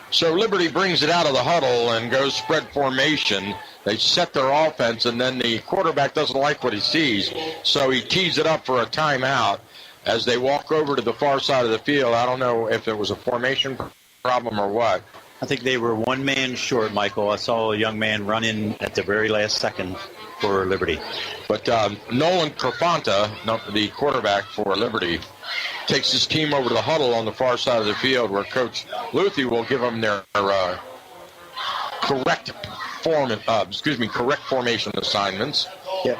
So Liberty brings it out of the huddle and goes spread formation. They set their offense, and then the quarterback doesn't like what he sees, so he tees it up for a timeout. As they walk over to the far side of the field, I don't know if it was a formation problem or what. I think they were one man short, Michael. I saw a young man run in at the very last second for Liberty. But Nolan Carpanta, the quarterback for Liberty, takes his team over to the huddle on the far side of the field where Coach Luthi will give them their correct formation assignments. Yep.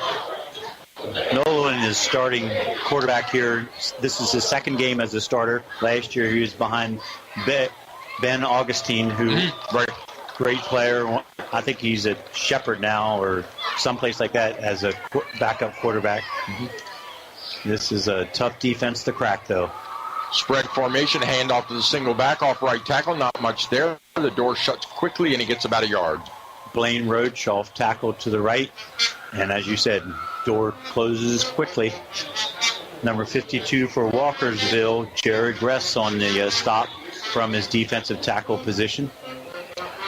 Nolan is starting quarterback here. This is his second game as a starter. Last year he was behind Ben Augustine, who great player. I think he's at Shepherd now or someplace like that as a backup quarterback. This is a tough defense to crack, though. Spread formation, handoff to the single back off right tackle. Not much there. The door shuts quickly, and he gets about a yard. Blaine Roach off tackle to the right. And as you said, door closes quickly. Number 52 for Walkersville, Jared Gress on the stop from his defensive tackle position.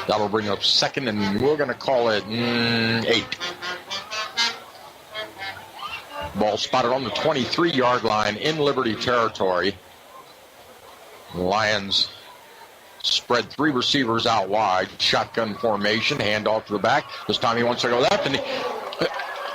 That'll bring up second, and we're going to call it 8. Ball spotted on the 23-yard line in Liberty territory. Lions spread 3 receivers out wide. Shotgun formation, handoff to the back. This time he wants to go left, and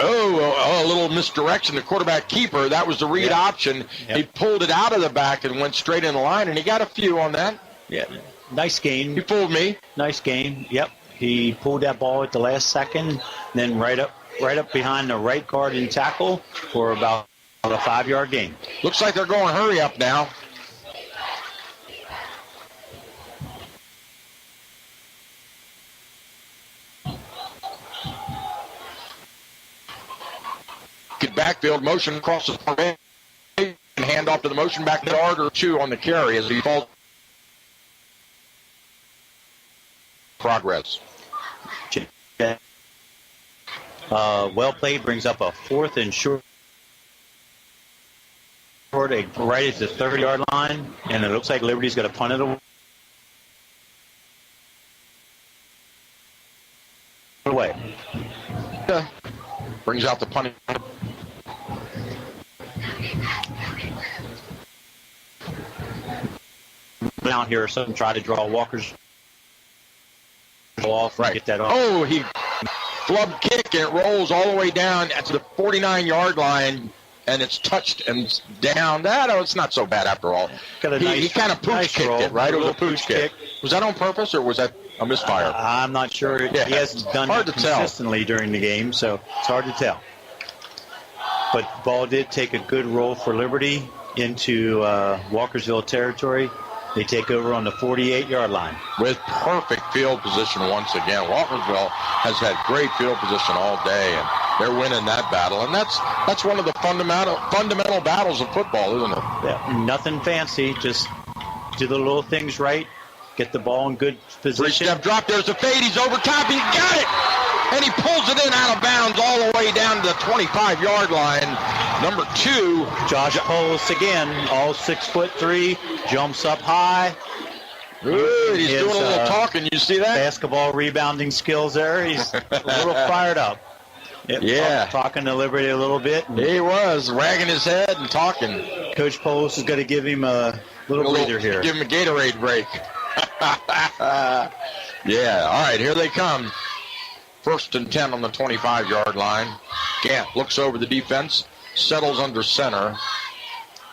a little misdirection. The quarterback keeper, that was the read option. Yep. He pulled it out of the back and went straight in the line, and he got a few on that. Yeah, nice game. He fooled me. Nice game. Yep, he pulled that ball at the last second, then right up behind the right guard and tackle for about a 5-yard gain. Looks like they're going hurry up now. Get backfield, motion across the formation, and hand off to the motion back, yard or 2 on the carry as he falls. Progress. Well played, brings up a 4th and short right at the 30-yard line, and it looks like Liberty's going to punt it away. Brings out the punting. Out here, some try to draw Walker's off and get that off. Oh, he flub kick, and it rolls all the way down to the 49-yard line, and it's touched and down. It's not so bad after all. He kind of pooch kicked it, right? It was a pooch kick. Was that on purpose, or was that a misfire? I'm not sure. Yeah. He hasn't done it consistently during the game, so it's hard to tell. But ball did take a good roll for Liberty into Walkersville territory. They take over on the 48-yard line. With perfect field position once again. Walkersville has had great field position all day, and they're winning that battle. And that's one of the fundamental battles of football, isn't it? Yeah, nothing fancy. Just do the little things right. Get the ball in good position. 3-step drop. There's a fade. He's over top. He got it. And he pulls it in out of bounds all the way down to the 25-yard line. Number 2. Josh Polis again, all 6'3", jumps up high. Ooh, he's doing a little talking. You see that? Basketball rebounding skills there. He's a little fired up. Yep, talking to Liberty a little bit. He was wagging his head and talking. Coach Polis is going to give him a little breather here. Give him a Gatorade break. Yeah, all right, here they come. 1st and 10 on the 25-yard line. Gant looks over the defense, settles under center.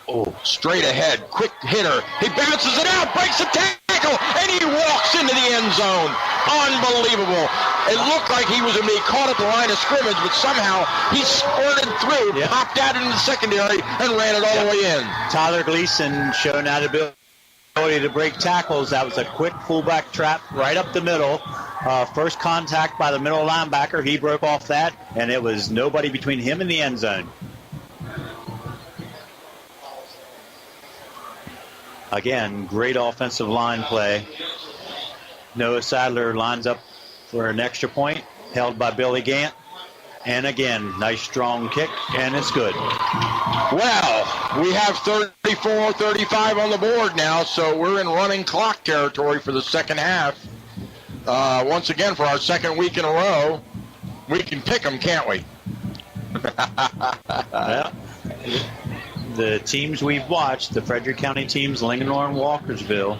Oh, straight ahead, quick hitter. He bounces it out, breaks the tackle, and he walks into the end zone. Unbelievable. It looked like he was going to be caught at the line of scrimmage, but somehow he spurted through, popped out into the secondary, and ran it all the way in. Tyler Gleason showing that ability to break tackles. That was a quick fullback trap right up the middle. First contact by the middle linebacker. He broke off that, and it was nobody between him and the end zone. Again, great offensive line play. Noah Sadler lines up for an extra point, held by Billy Gant. And again, nice strong kick, and it's good. Well, we have 34-35 on the board now, so we're in running clock territory for the second half. Once again, for our second week in a row, we can pick them, can't we? Yeah. The teams we've watched, the Frederick County teams, Linganore and Walkersville,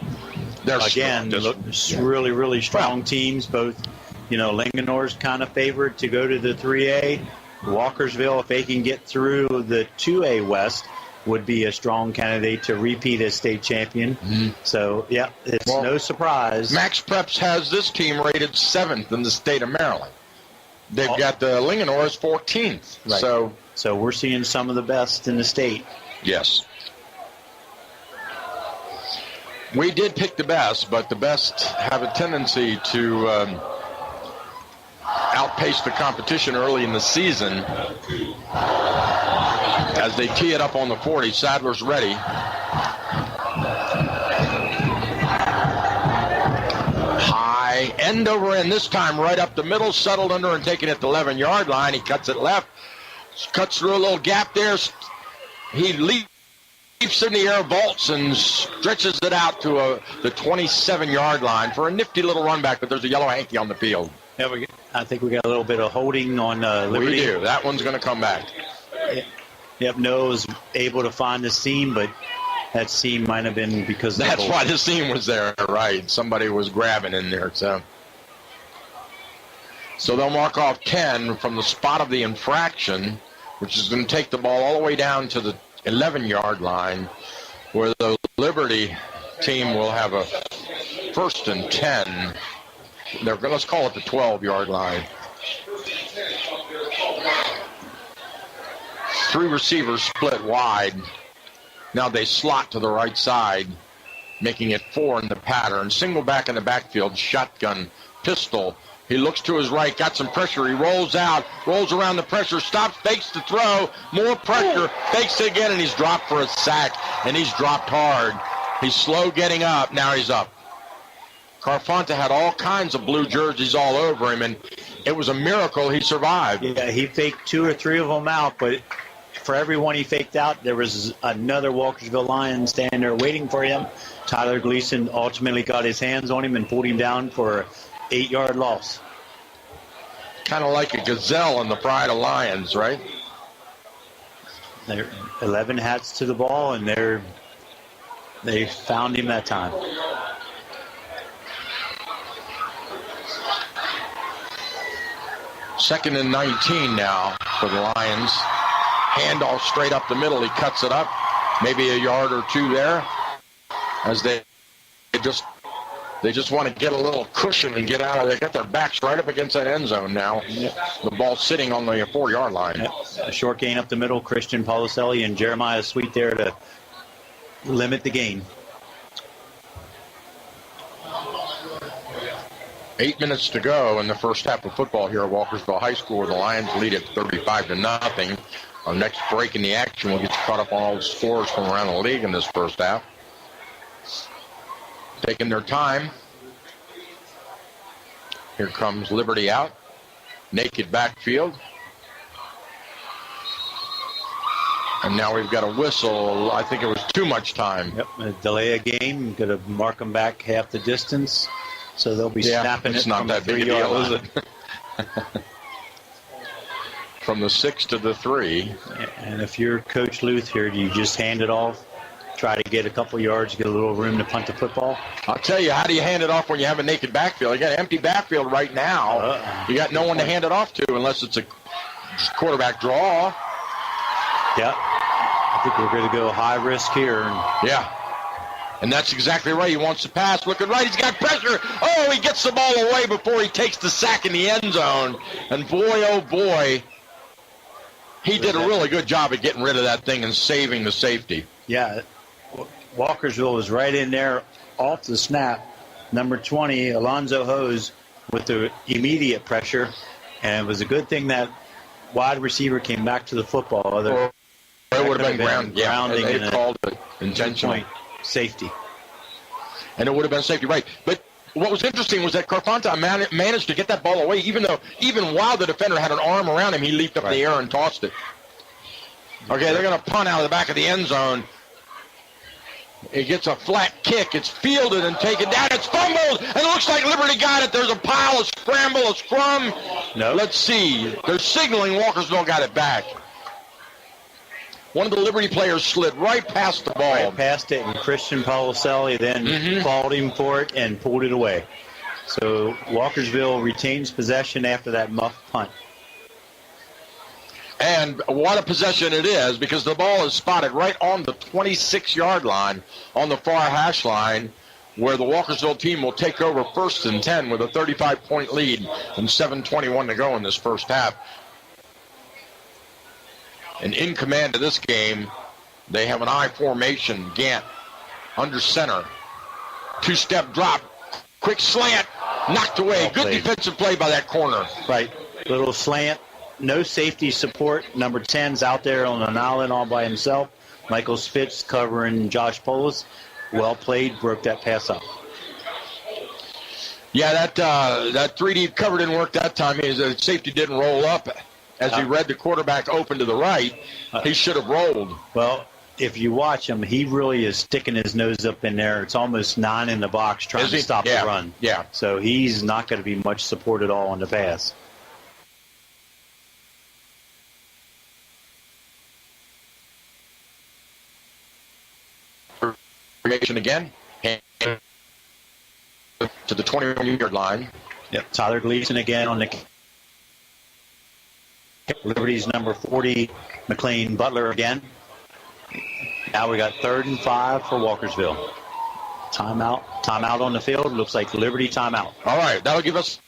look really, really strong teams. Both, Linganore's kind of favored to go to the 3A. Walkersville, if they can get through the 2A West, would be a strong candidate to repeat as state champion. Mm-hmm. So, it's no surprise. Max Preps has this team rated 7th in the state of Maryland. They've got the Linganore as 14th. Right. So So we're seeing some of the best in the state. Yes. We did pick the best, but the best have a tendency to outpace the competition early in the season. As they tee it up on the 40, Sadler's ready. High, end over end, this time right up the middle, settled under and taking it to the 11-yard line. He cuts it left, cuts through a little gap there. He leaps in the air, vaults, and stretches it out to the 27-yard line for a nifty little run back, but there's a yellow hanky on the field. Yeah, I think we got a little bit of holding on Liberty. We do. That one's going to come back. Yep, Noah was able to find the seam, but that seam might have been because of that's why the seam was there, right? Somebody was grabbing in there. So they'll mark off 10 from the spot of the infraction, which is going to take the ball all the way down to the 11-yard line, where the Liberty team will have a 1st and 10. Let's call it the 12-yard line. 3 receivers split wide. Now they slot to the right side, making it 4 in the pattern. Single back in the backfield, shotgun, pistol. He looks to his right, got some pressure. He rolls out, rolls around the pressure, stops, fakes the throw, more pressure, fakes it again, and he's dropped for a sack, and he's dropped hard. He's slow getting up. Now he's up. Carfonta had all kinds of blue jerseys all over him, and it was a miracle he survived. Yeah, he faked 2 or 3 of them out, but for every one he faked out, there was another Walkersville Lion standing there waiting for him. Tyler Gleason ultimately got his hands on him and pulled him down for an 8-yard loss. Kind of like a gazelle in the pride of lions, right? They're 11 hats to the ball, and they found him that time. Second and 19 now for the Lions. Handoff straight up the middle. He cuts it up. Maybe a yard or 2 there. As they just want to get a little cushion and get out of there. They got their backs right up against that end zone now. Yep. The ball sitting on the 4-yard line. Yep. A short gain up the middle. Christian Policelli and Jeremiah Sweet there to limit the gain. 8 minutes to go in the first half of football here at Walkersville High School, where the Lions lead at 35-0. Our next break in the action will get you caught up on all the scores from around the league in this first half. Taking their time. Here comes Liberty out. Naked backfield. And now we've got a whistle. I think it was too much time. Yep, a delay a game. Going to mark them back half the distance. So they'll be snapping it's it not from that the big a 3-yard deal, line. is it? From the 6 to the 3. And if you're Coach Luth here, do you just hand it off, try to get a couple yards, get a little room to punt the football? I'll tell you, how do you hand it off when you have a naked backfield? You got an empty backfield right now. You got no one to hand it off to unless it's a quarterback draw. Yeah. I think we're going to go high risk here. Yeah. And that's exactly right. He wants to pass. Looking right. He's got pressure. Oh, he gets the ball away before he takes the sack in the end zone. And boy, oh boy, he did a really good job of getting rid of that thing and saving the safety. Yeah. Walkersville was right in there off the snap. Number 20, Alonzo Hose, with the immediate pressure. And it was a good thing that wide receiver came back to the football. It would have been grounding. They called it intentional. Safety. And it would have been safety, right. But what was interesting was that Carfonta managed to get that ball away, even while the defender had an arm around him, he leaped up in the air and tossed it. Okay, they're going to punt out of the back of the end zone. It gets a flat kick. It's fielded and taken down. It's fumbled, and it looks like Liberty got it. There's a pile, a scramble, a scrum. No. Let's see. They're signaling Walkersville got it back. One of the Liberty players slid right past the ball. Right past it, and Christian Policelli then called him for it and pulled it away. So Walkersville retains possession after that muff punt. And what a possession it is, because the ball is spotted right on the 26-yard line on the far hash line, where the Walkersville team will take over 1st and 10 with a 35-point lead and 7:21 to go in this first half. And in command of this game, they have an I formation. Gant under center. Two-step drop. Quick slant. Knocked away. Well Good played. defensive play by that corner. Right. Little slant. No safety support. Number 10's out there on an island all by himself. Michael Spitz covering Josh Polis. Well played. Broke that pass up. Yeah, that 3D cover didn't work that time. The safety didn't roll up as he read the quarterback open to the right. He should have rolled. Well, if you watch him, he really is sticking his nose up in there. It's almost 9 in the box trying to stop the run. Yeah. So he's not going to be much support at all on the pass. Formation again. To the 21-yard line. Yep. Tyler Gleason again on the Liberty's number 40, McLean Butler again. Now we got 3rd and 5 for Walkersville. Timeout on the field. Looks like Liberty timeout. All right, that'll give us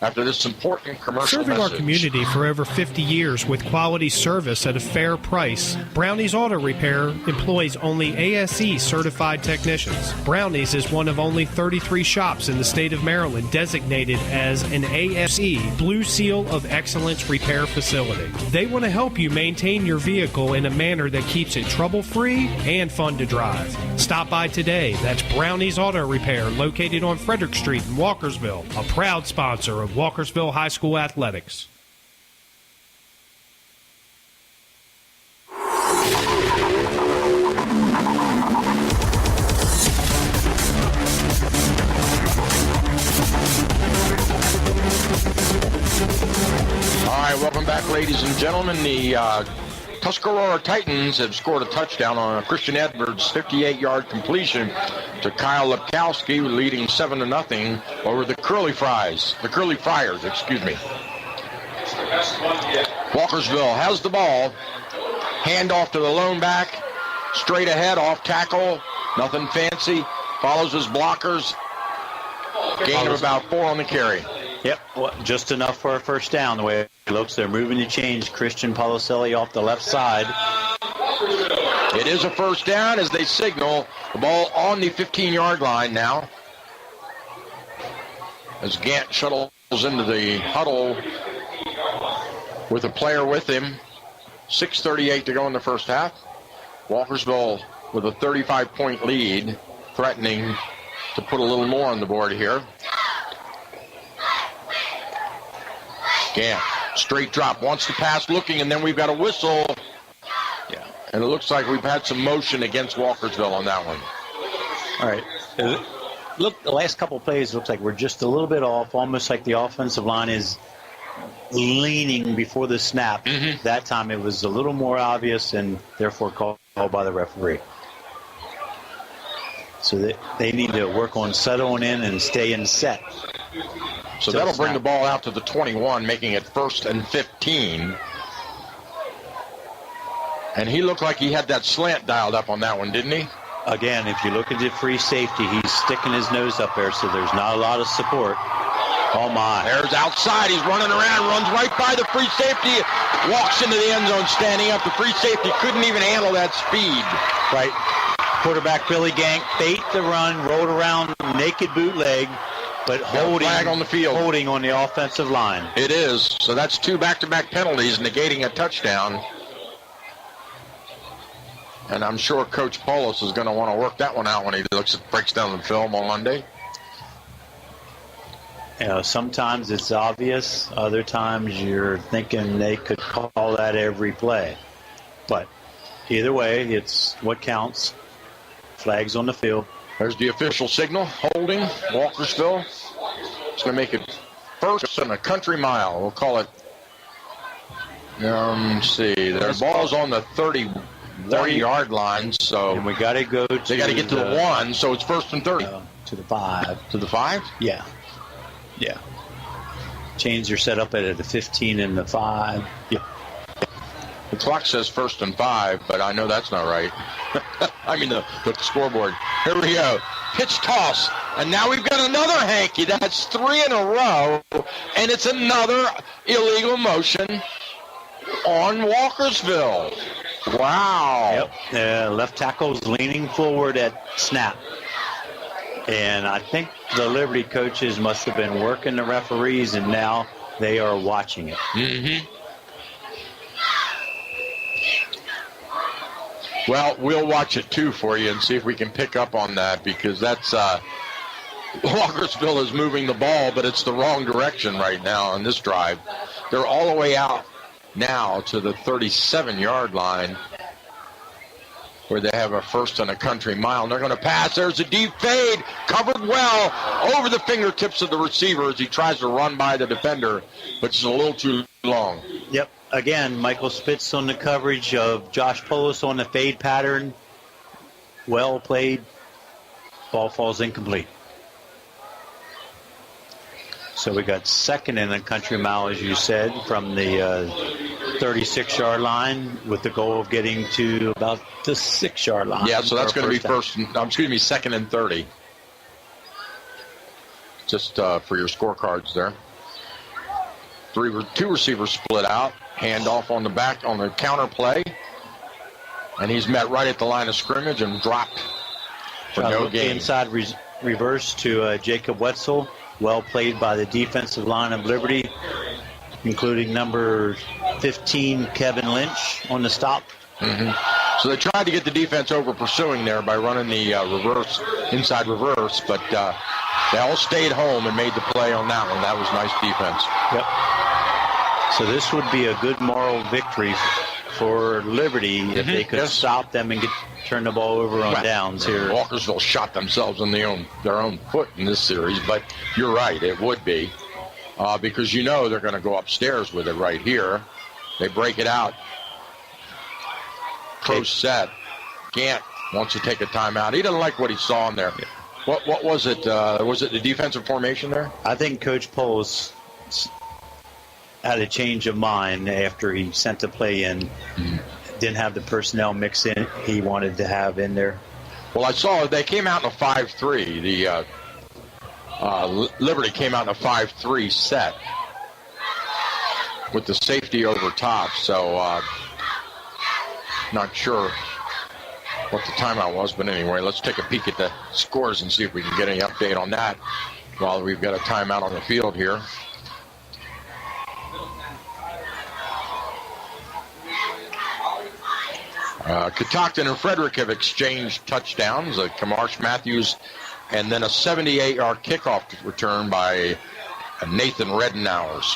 after this important commercial Serving message. our community for over 50 years with quality service at a fair price, Brownie's Auto Repair employs only ASE certified technicians. Brownie's is one of only 33 shops in the state of Maryland designated as an ASE Blue Seal of Excellence repair facility. They want to help you maintain your vehicle in a manner that keeps it trouble-free and fun to drive. Stop by today. That's Brownie's Auto Repair, located on Frederick Street in Walkersville, a proud sponsor of Walkersville High School Athletics. All right, welcome back, ladies and gentlemen. The Tuscarora Titans have scored a touchdown on a Christian Edwards 58-yard completion to Kyle Lepkowski, leading 7-0 over the Curly Friars, excuse me. Walkersville has the ball. Handoff to the lone back. Straight ahead, off tackle. Nothing fancy. Follows his blockers. Gain of about 4 on the carry. Yep, well, just enough for a first down the way it looks. They're moving to change. Christian Policelli off the left side. It is a first down as they signal the ball on the 15-yard line now. As Gant shuttles into the huddle with a player with him. 6:38 to go in the first half. Walkersville with a 35-point lead, threatening to put a little more on the board here. Gant, straight drop, wants to pass, looking, and then we've got a whistle. Yeah, and it looks like we've had some motion against Walkersville on that one. All right. Look, the last couple of plays looks like we're just a little bit off, almost like the offensive line is leaning before the snap. Mm-hmm. That time it was a little more obvious and therefore called by the referee. So they need to work on settling in and staying set. So that'll bring the ball out to the 21, making it 1st and 15. And he looked like he had that slant dialed up on that one, didn't he? Again, if you look at the free safety, he's sticking his nose up there, so there's not a lot of support. Oh, my. There's outside. He's running around, runs right by the free safety, walks into the end zone standing up. The free safety couldn't even handle that speed. Right. Quarterback Billy Gank faked the run, rolled around, naked bootleg, but holding flag on the field. Holding on the offensive line. It is. So that's 2 back-to-back penalties, negating a touchdown. And I'm sure Coach Paulus is going to want to work that one out when he breaks down the film on Monday. You know, sometimes it's obvious. Other times you're thinking they could call that every play. But either way, it's what counts. Flags on the field. There's the official signal. Holding. Walkersville. It's going to make it 1st and a country mile. We'll call it. Let's see. Their ball's on the 30-yard line. So and we got to go. They got to get to the 1. So it's 1st and 30. To the 5. To the 5? Yeah. Yeah. Change your setup at the 15 and the 5. Yeah. The clock says 1st and 5, but I know that's not right. I mean the scoreboard. Here we go. Pitch toss. And now we've got another hanky. That's 3 in a row. And it's another illegal motion on Walkersville. Wow. Yep. Left tackle's leaning forward at snap. And I think the Liberty coaches must have been working the referees, and now they are watching it. Mm-hmm. Well, we'll watch it, too, for you and see if we can pick up on that, because that's Walkersville is moving the ball, but it's the wrong direction right now on this drive. They're all the way out now to the 37-yard line, where they have a first and a country mile. And they're going to pass. There's a deep fade, covered well over the fingertips of the receiver as he tries to run by the defender, but it's a little too long. Yep. Again, Michael Spitz on the coverage of Josh Polis on the fade pattern. Well played. Ball falls incomplete. So we got second and a country mile, as you said, from the 36-yard line, with the goal of getting to about the 6-yard line. Yeah, so that's going to be second and 30. Just for your scorecards there. Two receivers split out. Handoff on the back on the counter play. And he's met right at the line of scrimmage and dropped for no gain. Inside reverse to Jacob Wetzel. Well played by the defensive line of Liberty, including number 15, Kevin Lynch, on the stop. Mm-hmm. So they tried to get the defense over pursuing there by running the inside reverse, but they all stayed home and made the play on that one. That was nice defense. Yep. So this would be a good moral victory for Liberty if they could stop them and turn the ball over on downs here. Walkersville shot themselves in their own foot in this series, but you're right, it would be. Because you know they're going to go upstairs with it right here. They break it out. Close set. Gant wants to take a timeout. He doesn't like what he saw in there. What was it? Was it the defensive formation there? I think Coach Poles had a change of mind after he sent the play in. Mm-hmm. Didn't have the personnel mix in he wanted to have in there. Well, I saw they came out in a 5-3. The Liberty came out in a 5-3 set with the safety over top. So not sure what the timeout was, but anyway, let's take a peek at the scores and see if we can get any update on that while we've got a timeout on the field here. Catoctin and Frederick have exchanged touchdowns, Kamarsh Matthews, and then a 78-yard kickoff return by Nathan Redenauers.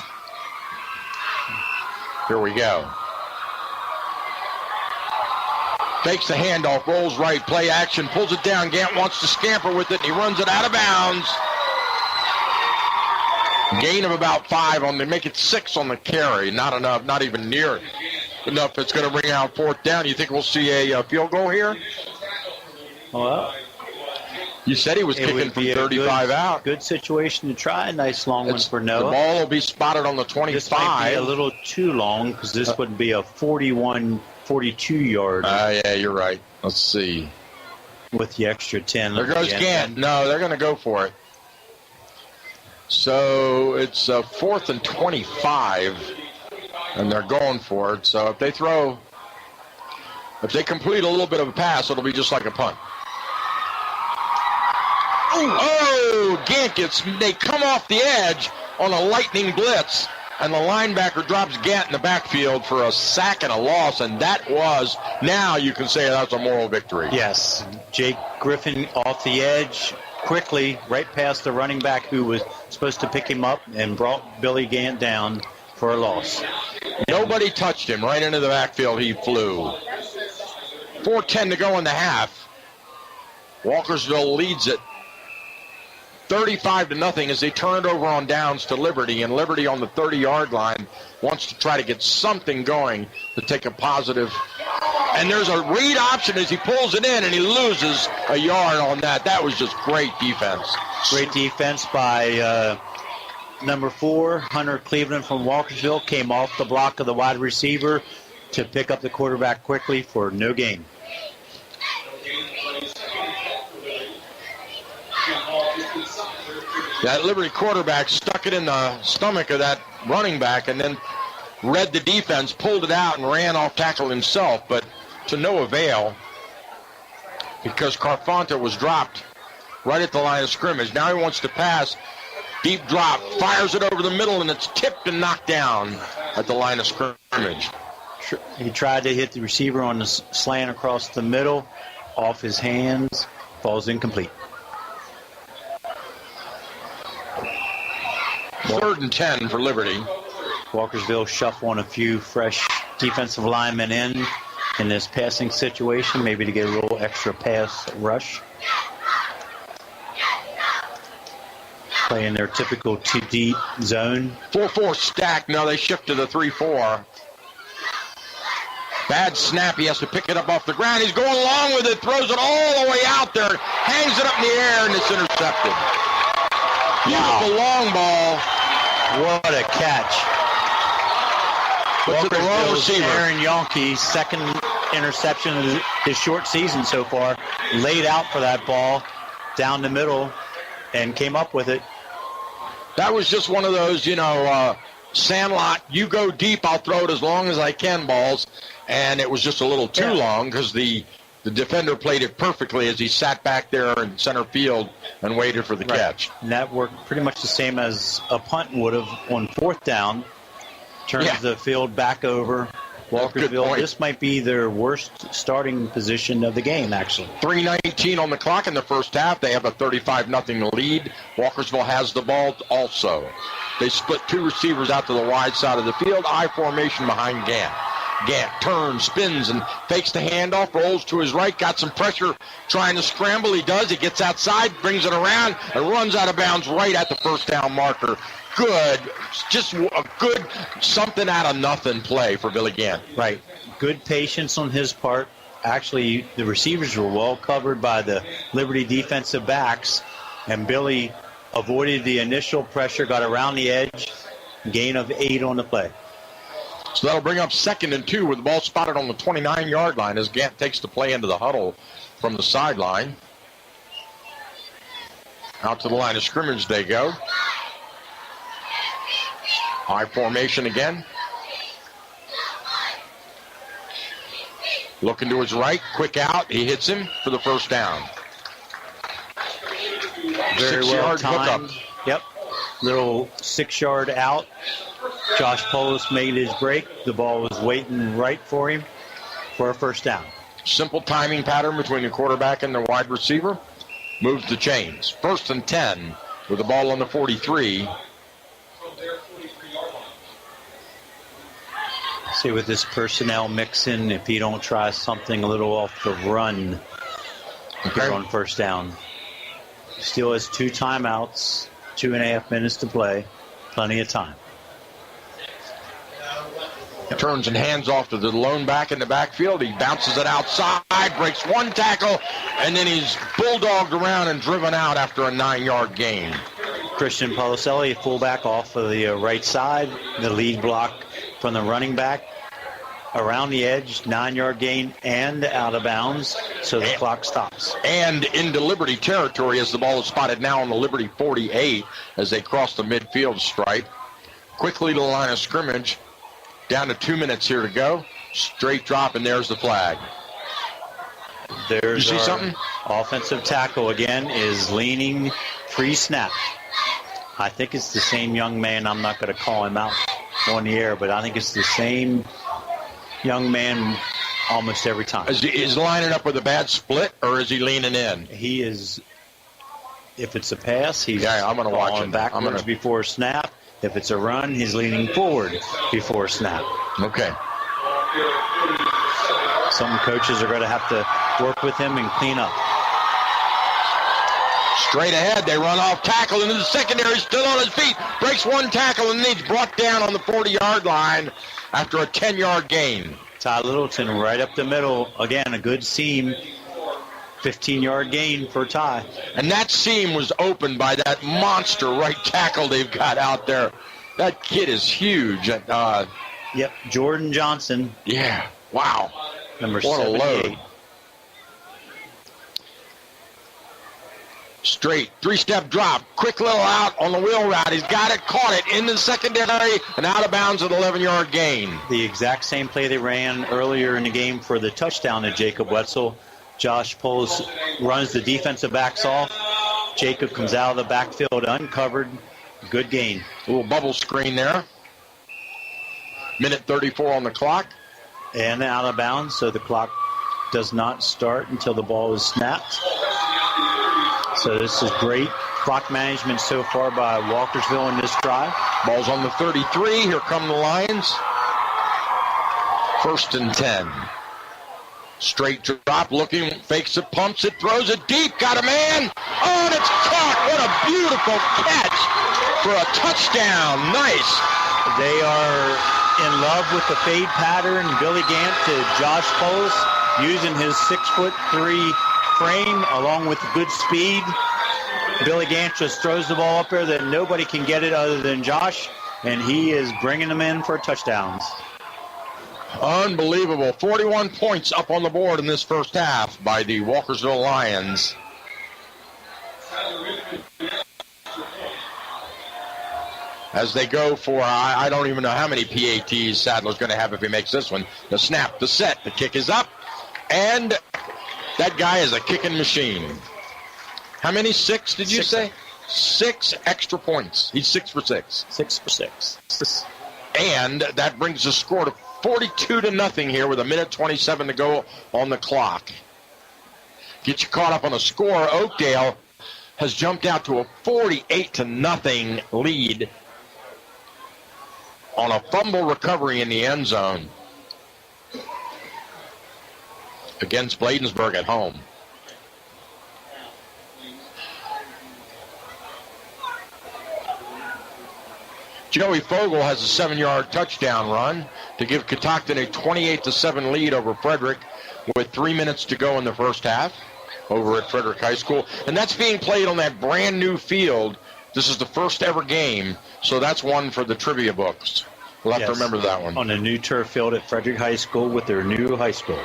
Here we go. Fakes the handoff, rolls right, play action, pulls it down. Gant wants to scamper with it, and he runs it out of bounds. Gain of about 5 on, they make it 6 on the carry. Not enough, not even near enough. It's going to bring out fourth down. You think we'll see a field goal here? Well, you said he was kicking from 35 out. Good situation to try. Nice long one for Noah. The ball will be spotted on the 25. This might be a little too long because this would be a 41, 42-yard. Yeah, you're right. Let's see. With the extra 10. There goes Gant. No, they're going to go for it. So it's 4th and 25, and they're going for it. So if they complete a little bit of a pass, it'll be just like a punt. Oh, Gant they come off the edge on a lightning blitz, and the linebacker drops Gant in the backfield for a sack and a loss, and that was, now you can say that's a moral victory. Yes, Jake Griffin off the edge, quickly right past the running back who was supposed to pick him up and brought Billy Gant down for a loss. Nobody touched him. Right into the backfield he flew. 4:10 to go in the half. Walkersville leads it 35-0 as they turn it over on downs to Liberty, and Liberty on the 30-yard line wants to try to get something going to take a positive. And there's a read option as he pulls it in, and he loses a yard on that. That was just great defense. Great defense by number 4, Hunter Cleveland from Walkersville. Came off the block of the wide receiver to pick up the quarterback quickly for no gain. That Liberty quarterback stuck it in the stomach of that running back and then read the defense, pulled it out, and ran off tackle himself, but to no avail because Carfonta was dropped right at the line of scrimmage. Now he wants to pass. Deep drop, fires it over the middle, and it's tipped and knocked down at the line of scrimmage. He tried to hit the receiver on the slant across the middle, off his hands, falls incomplete. 3rd and 10 for Liberty. Walkersville shuffling a few fresh defensive linemen in this passing situation, maybe to get a little extra pass rush. Playing their typical 2-deep zone. 4-4 stack. Now they shift to the 3-4. Bad snap. He has to pick it up off the ground. He's going along with it. Throws it all the way out there. Hangs it up in the air, and it's intercepted. Beautiful long ball. What a catch. Puts it the wrong receiver. Aaron Yonke, second interception of his short season so far. Laid out for that ball down the middle and came up with it. That was just one of those, Sandlot, you go deep, I'll throw it as long as I can balls. And it was just a little too long because the defender played it perfectly as he sat back there in center field and waited for the catch. And that worked pretty much the same as a punt would have on 4th down. Turns the field back over. Walkersville, this might be their worst starting position of the game, actually. 3:19 on the clock in the first half. They have a 35-0 lead. Walkersville has the ball also. They split 2 receivers out to the wide side of the field. I formation behind Gant. Gant turns, spins, and fakes the handoff, rolls to his right, got some pressure trying to scramble. He does. He gets outside, brings it around, and runs out of bounds right at the first down marker. Good, just a good something out of nothing play for Billy Gant. Right. Good patience on his part. Actually, the receivers were well covered by the Liberty defensive backs, and Billy avoided the initial pressure, got around the edge, gain of 8 on the play. So that'll bring up 2nd and 2 with the ball spotted on the 29-yard line as Gant takes the play into the huddle from the sideline. Out to the line of scrimmage they go. I formation again. Looking to his right, quick out. He hits him for the first down. Very well timed. Yep. Little 6-yard out. Josh Polis made his break. The ball was waiting right for him for a first down. Simple timing pattern between the quarterback and the wide receiver. Moves the chains. 1st and 10 with the ball on the 43. See, with this personnel mixing, if you don't try something a little off the run here on first down. Still has 2 timeouts, 2.5 minutes to play. Plenty of time. Turns and hands off to the lone back in the backfield. He bounces it outside, breaks 1 tackle, and then he's bulldogged around and driven out after a 9-yard gain. Christian Policelli, fullback off of the right side. The lead block from the running back. Around the edge, 9-yard gain and out of bounds, so the clock stops. And into Liberty territory as the ball is spotted now on the Liberty 48 as they cross the midfield stripe. Quickly to the line of scrimmage. Down to 2 minutes here to go. Straight drop, and there's the flag. There's you see something? Offensive tackle again is leaning pre-snap. I think it's the same young man. I'm not going to call him out on the air, but I think it's the same young man almost every time. Is he lining up with a bad split, or is he leaning in? He is. If it's a pass, he's I'm going to watch him backwards before snap. If it's a run, he's leaning forward before snap. Okay. Some coaches are going to have to work with him and clean up. Straight ahead, they run off tackle into the secondary, still on his feet. Breaks 1 tackle, and then he's brought down on the 40-yard line after a 10-yard gain. Ty Littleton right up the middle. Again, a good seam. 15-yard gain for Ty. And that seam was opened by that monster right tackle they've got out there. That kid is huge. Yep, Jordan Johnson. Yeah, wow. Number what 78. A load. Straight, three-step drop, quick little out on the wheel route. He's got it, caught it in the secondary, and out of bounds at 11-yard gain. The exact same play they ran earlier in the game for the touchdown to Jacob Wetzel. Josh Poles runs the defensive backs off. Jacob comes out of the backfield uncovered. Good gain. A little bubble screen there. Minute 34 on the clock. And out of bounds, so the clock does not start until the ball is snapped. So this is great clock management so far by Walkersville in this drive. Ball's on the 33. Here come the Lions. 1st and 10. Straight drop, looking, fakes it, pumps it, throws it deep, got a man. Oh, and it's caught. What a beautiful catch for a touchdown. Nice. They are in love with the fade pattern. Billy Gant to Josh Poles, using his 6'3" frame along with good speed. Billy Gant just throws the ball up there that nobody can get it other than Josh, and he is bringing them in for touchdowns. Unbelievable. 41 points up on the board in this first half by the Walkersville Lions. As they go for, I don't even know how many PATs Sadler's going to have if he makes this one. The snap, the set, the kick is up, and that guy is a kicking machine. How many? 6, did you say? 6 extra points. He's 6 for 6. 6 for 6. And that brings the score to 42-0 here with a minute 27 to go on the clock. Get you caught up on a score. Oakdale has jumped out to a 48-0 lead on a fumble recovery in the end zone against Bladensburg at home. Joey Fogel has a 7-yard touchdown run to give Catoctin a 28-7 lead over Frederick with 3 minutes to go in the first half over at Frederick High School. And that's being played on that brand new field. This is the first ever game, so that's one for the trivia books. We'll have to remember that one. On a new turf field at Frederick High School with their new high school.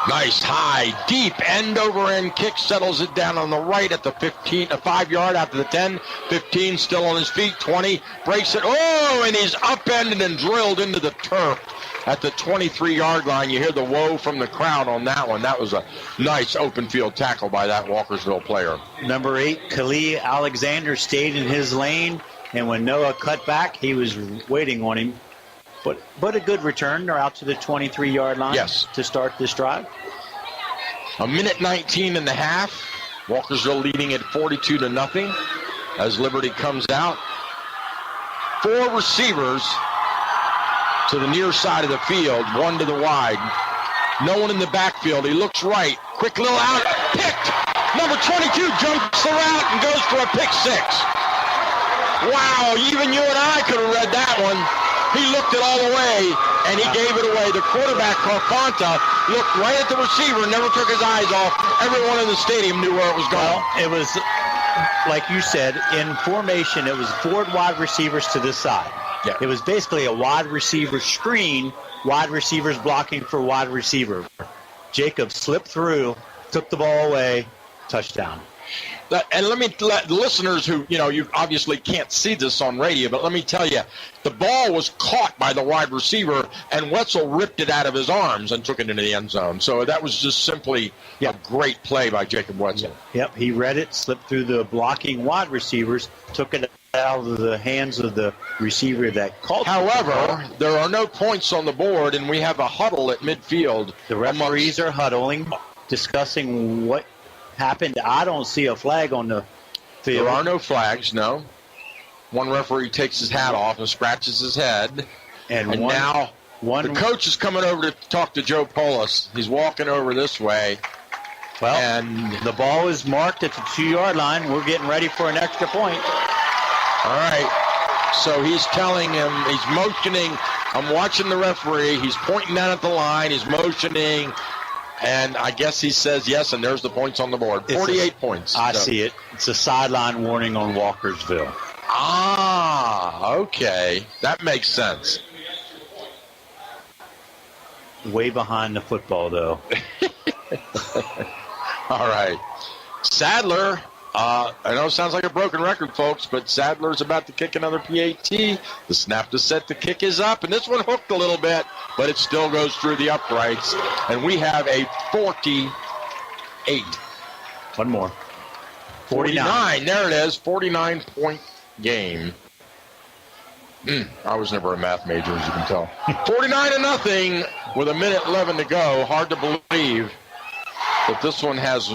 Nice high, deep end-over-end kick settles it down on the right at the 15, 5-yard after the 10. 15 still on his feet. 20 breaks it. Oh, and he's upended and drilled into the turf at the 23-yard line. You hear the whoa from the crowd on that one. That was a nice open field tackle by that Walkersville player. Number 8, Khalil Alexander, stayed in his lane, and when Noah cut back, he was waiting on him. But a good return. They're out to the 23-yard line to start this drive. A minute 19 and a half. Walkersville leading at 42-0 as Liberty comes out. 4 receivers to the near side of the field, 1 to the wide. No one in the backfield. He looks right. Quick little out. Picked. Number 22 jumps the route and goes for a pick 6. Wow, even you and I could have read that one. He looked it all the way, and he gave it away. The quarterback, Carpanta, looked right at the receiver, never took his eyes off. Everyone in the stadium knew where it was going. Well, it was, like you said, in formation, it was 4 wide receivers to this side. Yeah. It was basically a wide receiver screen, wide receivers blocking for wide receiver. Jacob slipped through, took the ball away, touchdown. And let the listeners who, you obviously can't see this on radio, but let me tell you, the ball was caught by the wide receiver, and Wetzel ripped it out of his arms and took it into the end zone. So that was just simply a great play by Jacob Wetzel. Yep, he read it, slipped through the blocking wide receivers, took it out of the hands of the receiver that called. However, there are no points on the board, and we have a huddle at midfield. The referees are huddling, discussing what happened. I don't see a flag on the field. There are no flags, no. One referee takes his hat off and scratches his head. And now the coach is coming over to talk to Joe Polis. He's walking over this way. Well, and the ball is marked at the 2-yard line. We're getting ready for an extra point. All right. So he's telling him, he's motioning. I'm watching the referee. He's pointing down at the line. He's motioning. And I guess he says yes, and there's the points on the board. 48 points. I see it. It's a sideline warning on Walkersville. Ah, okay. That makes sense. Way behind the football, though. All right. Sadler, I know it sounds like a broken record, folks, but Sadler's about to kick another PAT. The snap to set the kick is up, and this one hooked a little bit, but it still goes through the uprights. And we have a 48. One more. 49. There it is. 49-point game. I was never a math major, as you can tell. 49-0 with 1:11 to go. Hard to believe that this one has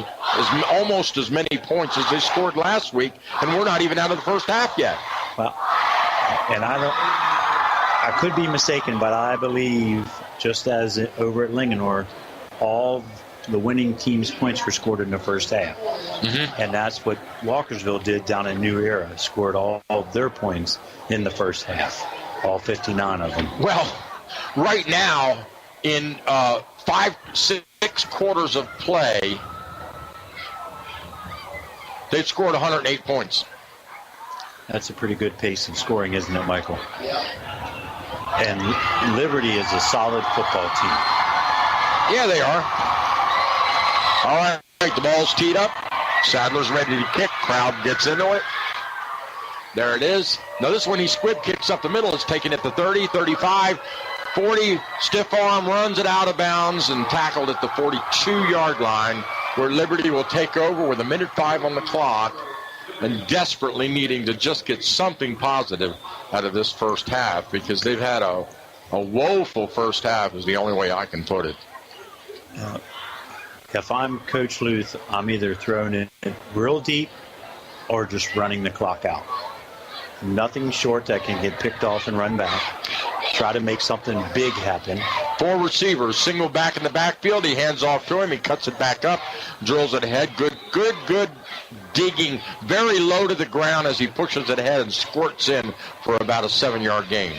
almost as many points as they scored last week, and we're not even out of the first half yet. Well, and I could be mistaken, but I believe, just as over at Linganore, all the winning team's points were scored in the first half. Mm-hmm. And that's what Walkersville did down in New Era, scored all of their points in the first half, all 59 of them. Well, right now, in 5-6 quarters of play, they've scored 108 points. That's a pretty good pace of scoring, isn't it, Michael? Yeah. And Liberty is a solid football team. Yeah, they are. All right, the ball's teed up. Sadler's ready to kick. Crowd gets into it. There it is. Now this one, he squib kicks up the middle. It's taken at the 30, 35, 40. Stiff arm runs it out of bounds and tackled at the 42-yard line, where Liberty will take over with 1:05 on the clock and desperately needing to just get something positive out of this first half, because they've had a woeful first half is the only way I can put it. If I'm Coach Luth, I'm either throwing it real deep or just running the clock out. Nothing short that can get picked off and run back. Try to make something big happen. 4 receivers, single back in the backfield. He hands off to him. He cuts it back up, drills it ahead. Good digging. Very low to the ground as he pushes it ahead and squirts in for about a 7-yard gain.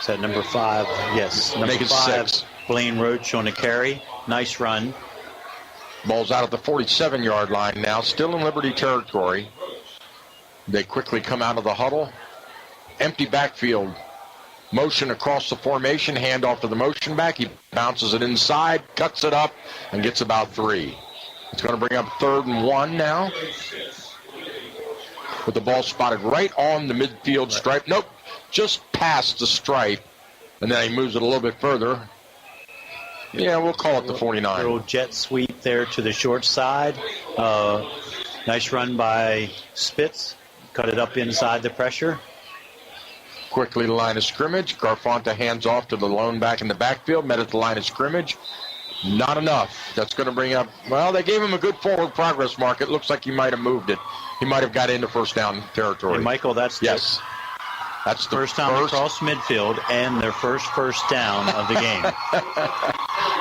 Is that number 5? Yes. Number 5, 6. Blaine Roach on a carry. Nice run. Ball's out at the 47-yard line now, still in Liberty territory. They quickly come out of the huddle. Empty backfield. Motion across the formation, hand off to the motion back. He bounces it inside, cuts it up, and gets about 3. It's going to bring up 3rd and 1 now. With the ball spotted right on the midfield stripe. Nope, just past the stripe. And then he moves it a little bit further. Yeah, we'll call it the 49. Little jet sweep there to the short side. Nice run by Spitz. Cut it up inside the pressure. Quickly the line of scrimmage. Garfonta hands off to the lone back in the backfield. Met at the line of scrimmage. Not enough. That's going to bring up, well, they gave him a good forward progress mark. It looks like he might have moved it. He might have got into first down territory. Hey, Michael, that's yes. That's the first time across midfield and their first down of the game.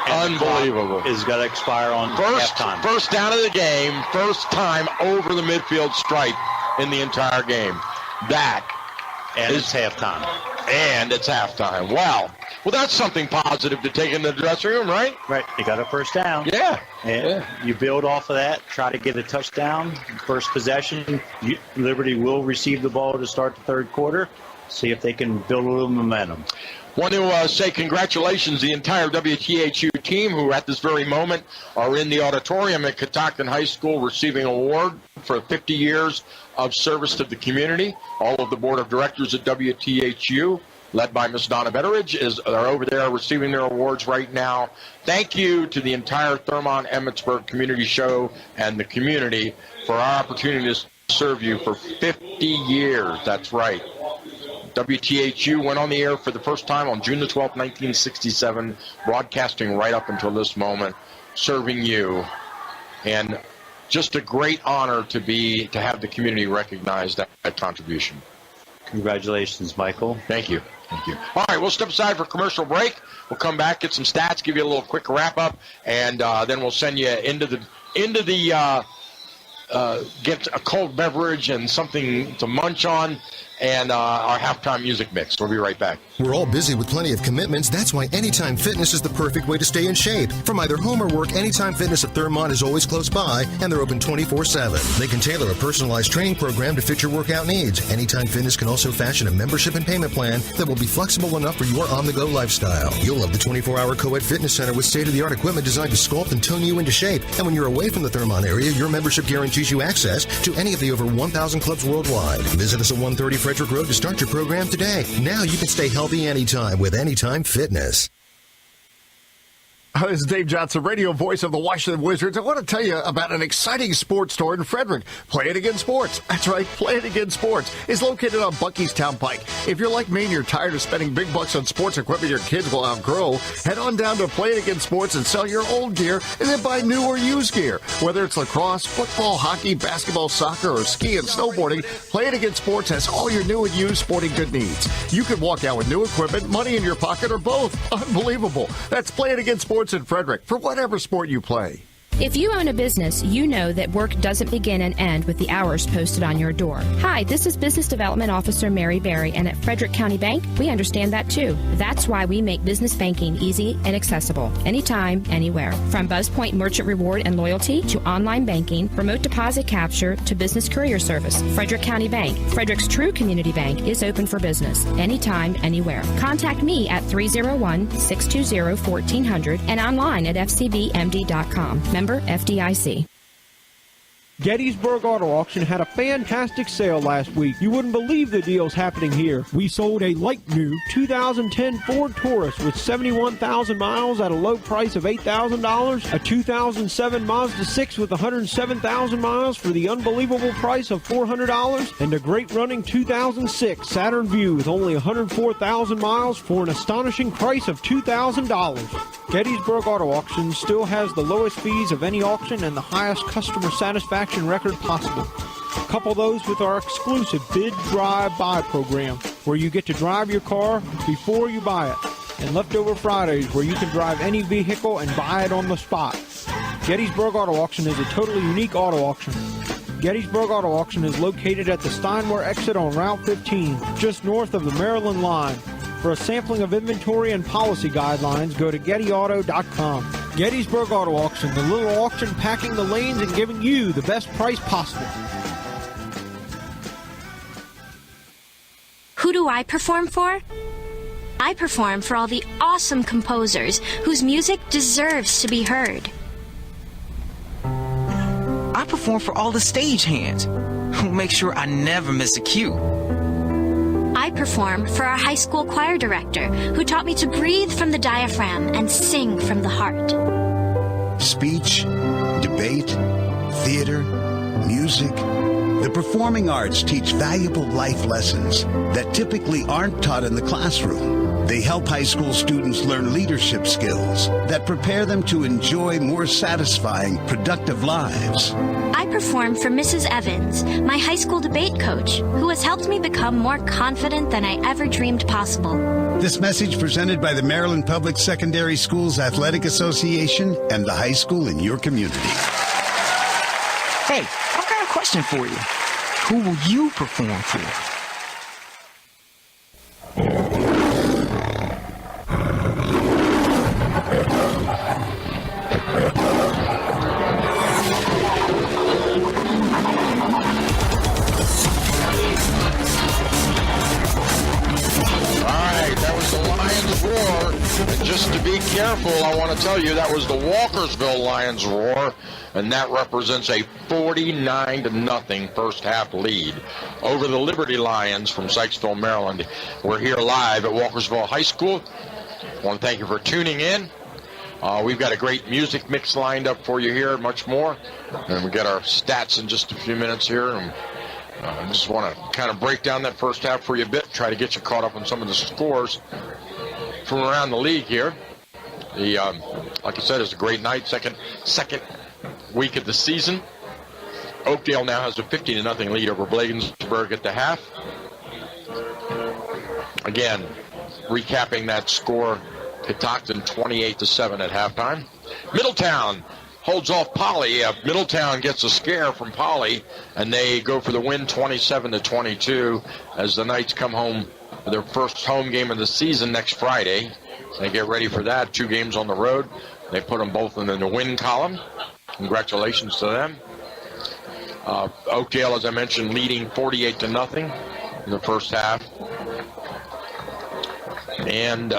Unbelievable. Is going to expire on halftime. First down of the game, first time over the midfield stripe in the entire game. It's halftime. And it's halftime. Wow. Well, that's something positive to take in the dressing room, right? Right. You got a first down. Yeah. And you build off of that, try to get a touchdown. First possession, Liberty will receive the ball to start the third quarter. See if they can build a little momentum. Want to say congratulations to the entire WTHU team who at this very moment are in the auditorium at Catoctin High School receiving an award for 50 years of service to the community. All of the board of directors at WTHU, led by Ms. Donna Betteridge, are over there receiving their awards right now. Thank you to the entire Thurmont-Emmitsburg Community Show and the community for our opportunity to serve you for 50 years. That's right. WTHU went on the air for the first time on June the 12th, 1967, broadcasting right up until this moment, serving you. And just a great honor to have the community recognize that contribution. Congratulations, Michael. Thank you. Thank you. All right, we'll step aside for commercial break. We'll come back, get some stats, give you a little quick wrap-up, and then we'll send you into the get a cold beverage and something to munch on, and our halftime music mix. We'll be right back. We're all busy with plenty of commitments. That's why Anytime Fitness is the perfect way to stay in shape. From either home or work, Anytime Fitness at Thurmont is always close by, and they're open 24/7. They can tailor a personalized training program to fit your workout needs. Anytime Fitness can also fashion a membership and payment plan that will be flexible enough for your on-the-go lifestyle. You'll love the 24-hour co-ed fitness center with state-of-the-art equipment designed to sculpt and tone you into shape. And when you're away from the Thurmont area, your membership guarantees you access to any of the over 1,000 clubs worldwide. Visit us at 130 Frederick Road to start your program today. Now you can stay healthy anytime with Anytime Fitness. This is Dave Johnson, radio voice of the Washington Wizards. I want to tell you about an exciting sports store in Frederick. Play It Again Sports. That's right, Play It Again Sports is located on Buckystown Pike. If you're like me and you're tired of spending big bucks on sports equipment your kids will outgrow, head on down to Play It Again Sports and sell your old gear and then buy new or used gear. Whether it's lacrosse, football, hockey, basketball, soccer, or ski and snowboarding, Play It Again Sports has all your new and used sporting good needs. You can walk out with new equipment, money in your pocket, or both. Unbelievable. That's Play It Again Sports in Frederick for whatever sport you play. If you own a business, you know that work doesn't begin and end with the hours posted on your door. Hi, this is Business Development Officer Mary Berry, and at Frederick County Bank, we understand that too. That's why we make business banking easy and accessible, anytime, anywhere. From BuzzPoint Merchant Reward and Loyalty to online banking, remote deposit capture to business courier service, Frederick County Bank, Frederick's true community bank, is open for business, anytime, anywhere. Contact me at 301-620-1400 and online at fcbmd.com. Member FDIC. Gettysburg Auto Auction had a fantastic sale last week. You wouldn't believe the deals happening here. We sold a like new 2010 Ford Taurus with 71,000 miles at a low price of $8,000, a 2007 Mazda 6 with 107,000 miles for the unbelievable price of $400, and a great running 2006 Saturn Vue with only 104,000 miles for an astonishing price of $2,000. Gettysburg Auto Auction still has the lowest fees of any auction and the highest customer satisfaction record possible. Couple those with our exclusive Bid, Drive, Buy program, where you get to drive your car before you buy it, and Leftover Fridays, where you can drive any vehicle and buy it on the spot. Gettysburg Auto Auction is a totally unique auto auction. Gettysburg Auto Auction is located at the Steinway exit on Route 15, just north of the Maryland line. For a sampling of inventory and policy guidelines, go to gettyauto.com. Gettysburg Auto Auction, the little auction packing the lanes and giving you the best price possible. Who do I perform for? I perform for all the awesome composers whose music deserves to be heard. I perform for all the stagehands who make sure I never miss a cue. I perform for our high school choir director, who taught me to breathe from the diaphragm and sing from the heart. Speech, debate, theater, music. The performing arts teach valuable life lessons that typically aren't taught in the classroom. They help high school students learn leadership skills that prepare them to enjoy more satisfying, productive lives. I perform for Mrs. Evans, my high school debate coach, who has helped me become more confident than I ever dreamed possible. This message presented by the Maryland Public Secondary Schools Athletic Association and the high school in your community. Hey, I've got a question for you. Who will you perform for? And just to be careful, I want to tell you that was the Walkersville Lions roar, and that represents a 49-0 first half lead over the Liberty Lions from Sykesville, Maryland. We're here live at Walkersville High School. I want to thank you for tuning in. We've got a great music mix lined up for you here, much more. And we get our stats in just a few minutes here. And I just want to kind of break down that first half for you a bit, try to get you caught up on some of the scores from around the league here. Like I said, it's a great night, second week of the season. Oakdale now has a 15-0 lead over Bladensburg at the half. Again, recapping that score, Catoctin 28-7 at halftime. Middletown holds off Poly. Middletown gets a scare from Poly, and they go for the win 27-22 as the Knights come home for their first home game of the season next Friday. They get ready for that. 2 games on the road. They put them both in the win column. Congratulations to them. Oakdale, as I mentioned, leading 48-0 in the first half. And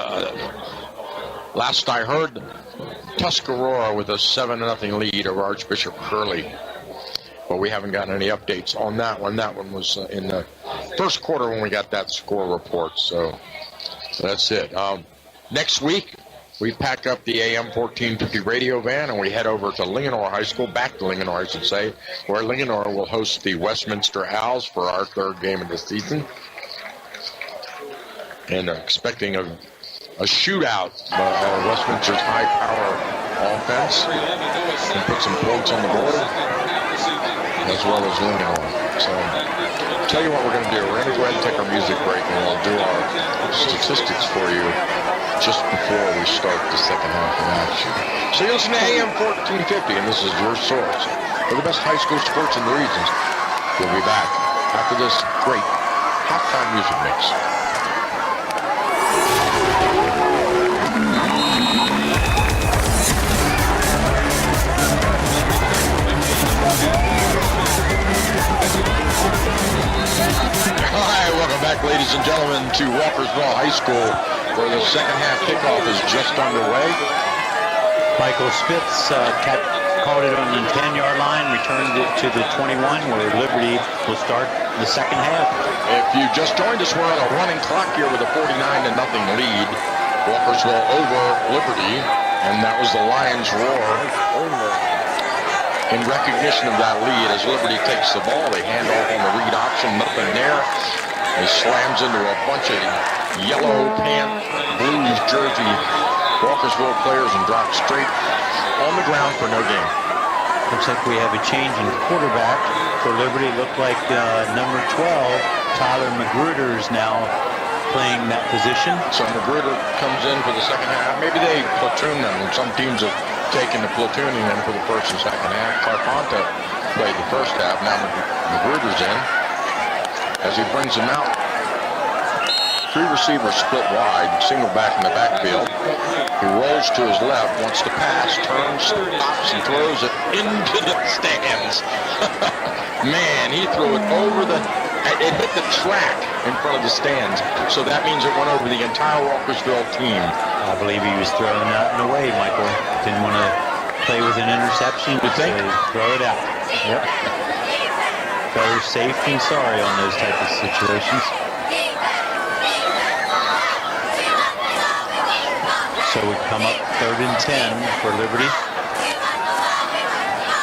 last I heard, Tuscarora with a 7-0 lead over Archbishop Curley. But we haven't gotten any updates on that one. That one was in the first quarter when we got that score report. So that's it. Next week, we pack up the AM 1450 radio van and we head over to Linganore High School, back to Linganore, I should say, where Linganore will host the Westminster Owls for our 3rd game of the season. And expecting a shootout by Westminster's high-power offense and put some points on the board, as well as Linganore. So, tell you what we're going to do. We're going to go ahead and take our music break, and we'll do our statistics for you just before we start the second half of action. So you listen to AM 1450, and this is your source for the best high school sports in the regions. We'll be back after this great halftime music mix. Hi, welcome back, ladies and gentlemen, to Walkersville High School, where the second half kickoff is just underway. Michael Spitz called it on the 10-yard line, returned it to the 21, where Liberty will start the second half. If you just joined us, we're on a running clock here with a 49-0 lead. Walkersville over Liberty, and that was the Lions' roar. In recognition of that lead, as Liberty takes the ball, they hand off on the read option, nothing there. He slams into a bunch of yellow pant, blues jersey Walkersville players and drops straight on the ground for no gain. Looks like we have a change in quarterback for Liberty. Looked like number 12, Tyler Magruder, is now playing that position. So Magruder comes in for the second half. Maybe they platoon them, and some teams have taken the platooning them for the first and second half. Carpanta played the first half. Now Magruder's in. As he brings him out, 3 receivers split wide, single back in the backfield. He rolls to his left, wants to pass, turns, stops, and throws it into the stands. Man, he threw it over it hit the track in front of the stands. So that means it went over the entire Walkersville team. I believe he was throwing that away, Michael. Didn't want to play with an interception. You think? Throw it out. Yep. Better safe than sorry on those type of situations. So we come up 3rd and 10 for Liberty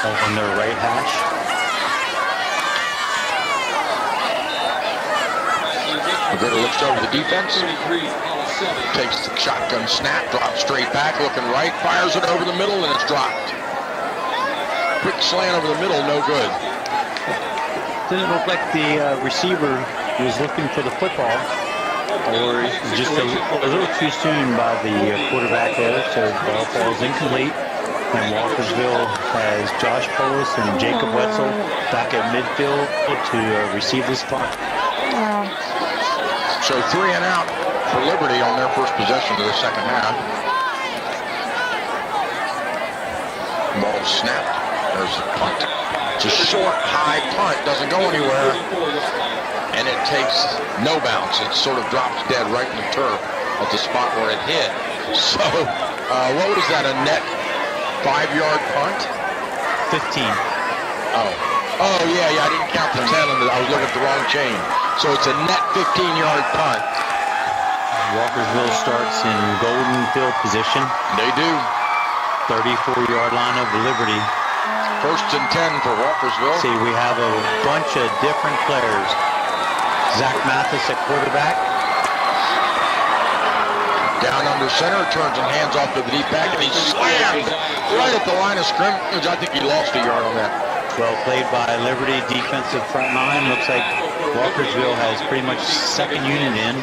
on their right hash. Magruder looks over the defense, takes the shotgun snap, drops straight back, looking right, fires it over the middle, and it's dropped. Quick slant over the middle, no good. Didn't look like the receiver was looking for the football, or just a little too soon by the quarterback there, so the ball falls incomplete. And Walkersville has Josh Polis and Jacob Wetzel back at midfield to receive this punt. So 3 and out for Liberty on their first possession of the second half. Ball snapped. There's the punt. It's a short, high punt. Doesn't go anywhere. And it takes no bounce. It sort of drops dead right in the turf at the spot where it hit. So, what was that, a net 5-yard punt? 15. Oh, yeah, I didn't count the 10. I was looking at the wrong chain. So it's a net 15-yard punt. Walkersville starts in golden field position. They do. 34-yard line of Liberty. 1st and 10 for Walkersville. See, we have a bunch of different players. Zach Mathis at quarterback. Down under center, turns and hands off to the deep back, and he's slammed right at the line of scrimmage. I think he lost a yard on that. Well played by Liberty defensive front line. Looks like Walkersville has pretty much second unit in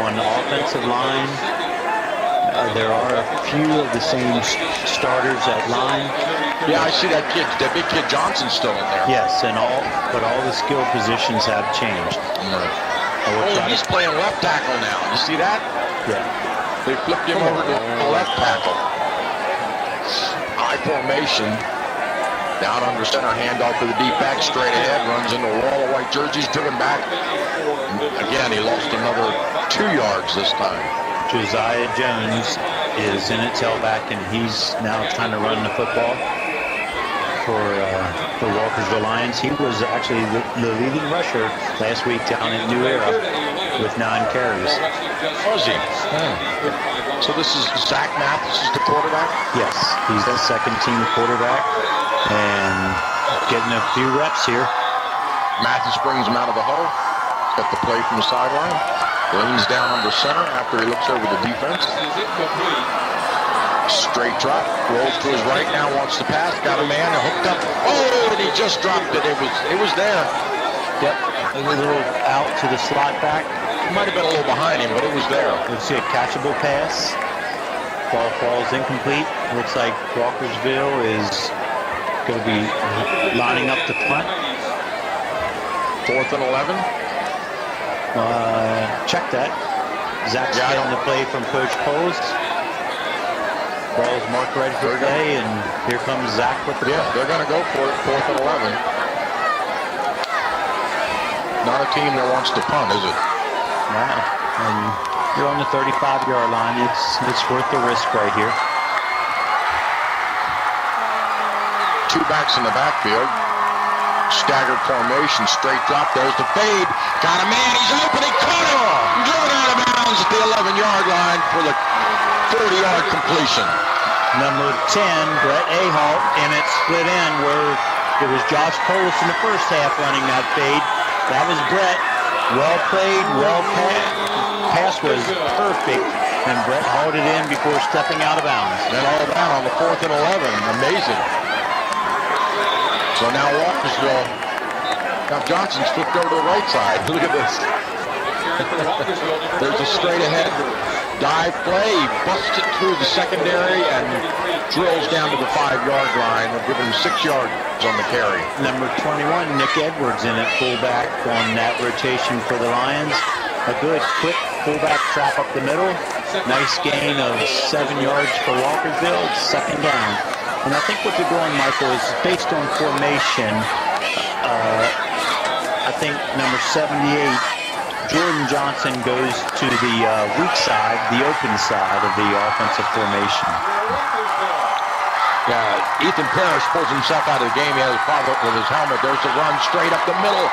on the offensive line. There are a few of the same starters at line. Yeah, I see that big kid Johnson's still in there. Yes, but all the skill positions have changed. He's playing left tackle now. You see that? Yeah. They flipped him over to the left tackle. High formation. Down under center, handoff to the deep back, straight ahead, runs into a wall of white jerseys, driven back. Again, he lost another 2 yards this time. Josiah Jones is in at tailback, and he's now trying to run the football for the Walkersville Lions. He was actually the leading rusher last week down in New Era with 9 carries. Was he? Yeah. So this is Zach Mathis, the quarterback? Yes, he's the second team quarterback. And getting a few reps here. Mathis brings him out of the huddle. Got the play from the sideline. Leans down under center after he looks over the defense. Straight drop. Rolls to his right now. Wants to pass. Got a man hooked up. Oh, and he just dropped it. It was there. Yep. A little out to the slot back. Might have been a little behind him, but it was there. Let's see a catchable pass. Ball falls incomplete. Looks like Walkersville is going to be lining up to punt. 4th and 11. Check that. Zach's getting the play from Coach Post. Ball's marked ready for play, and here comes Zach with the play. They're going to go for it. 4th and 11. Not a team that wants to punt, is it? No. And you're on the 35-yard line. It's worth the risk right here. 2 backs in the backfield. Staggered formation, straight drop. There's the fade. Got a man. He's open. He caught him. Driven out of bounds at the 11-yard line for the 40-yard completion. Number 10, Brett Ahalt, and it split in where it was Josh Polis in the first half running that fade. That was Brett. Well played, well passed. Pass was perfect, and Brett hauled it in before stepping out of bounds. And all that on the 4th and 11. Amazing. So now Walkersville. Now Johnson's flipped over to the right side. Look at this. There's a straight ahead dive play. He busts it through the secondary and drills down to the 5-yard line. They'll give him 6 yards on the carry. Number 21, Nick Edwards in at fullback on that rotation for the Lions. A good quick fullback trap up the middle. Nice gain of 7 yards for Walkersville. It's 2nd down. And I think what they're doing, Michael, is based on formation. I think number 78, Jordan Johnson, goes to the weak side, the open side of the offensive formation. Yeah, Ethan Parrish pulls himself out of the game. He has a problem with his helmet. There's a run straight up the middle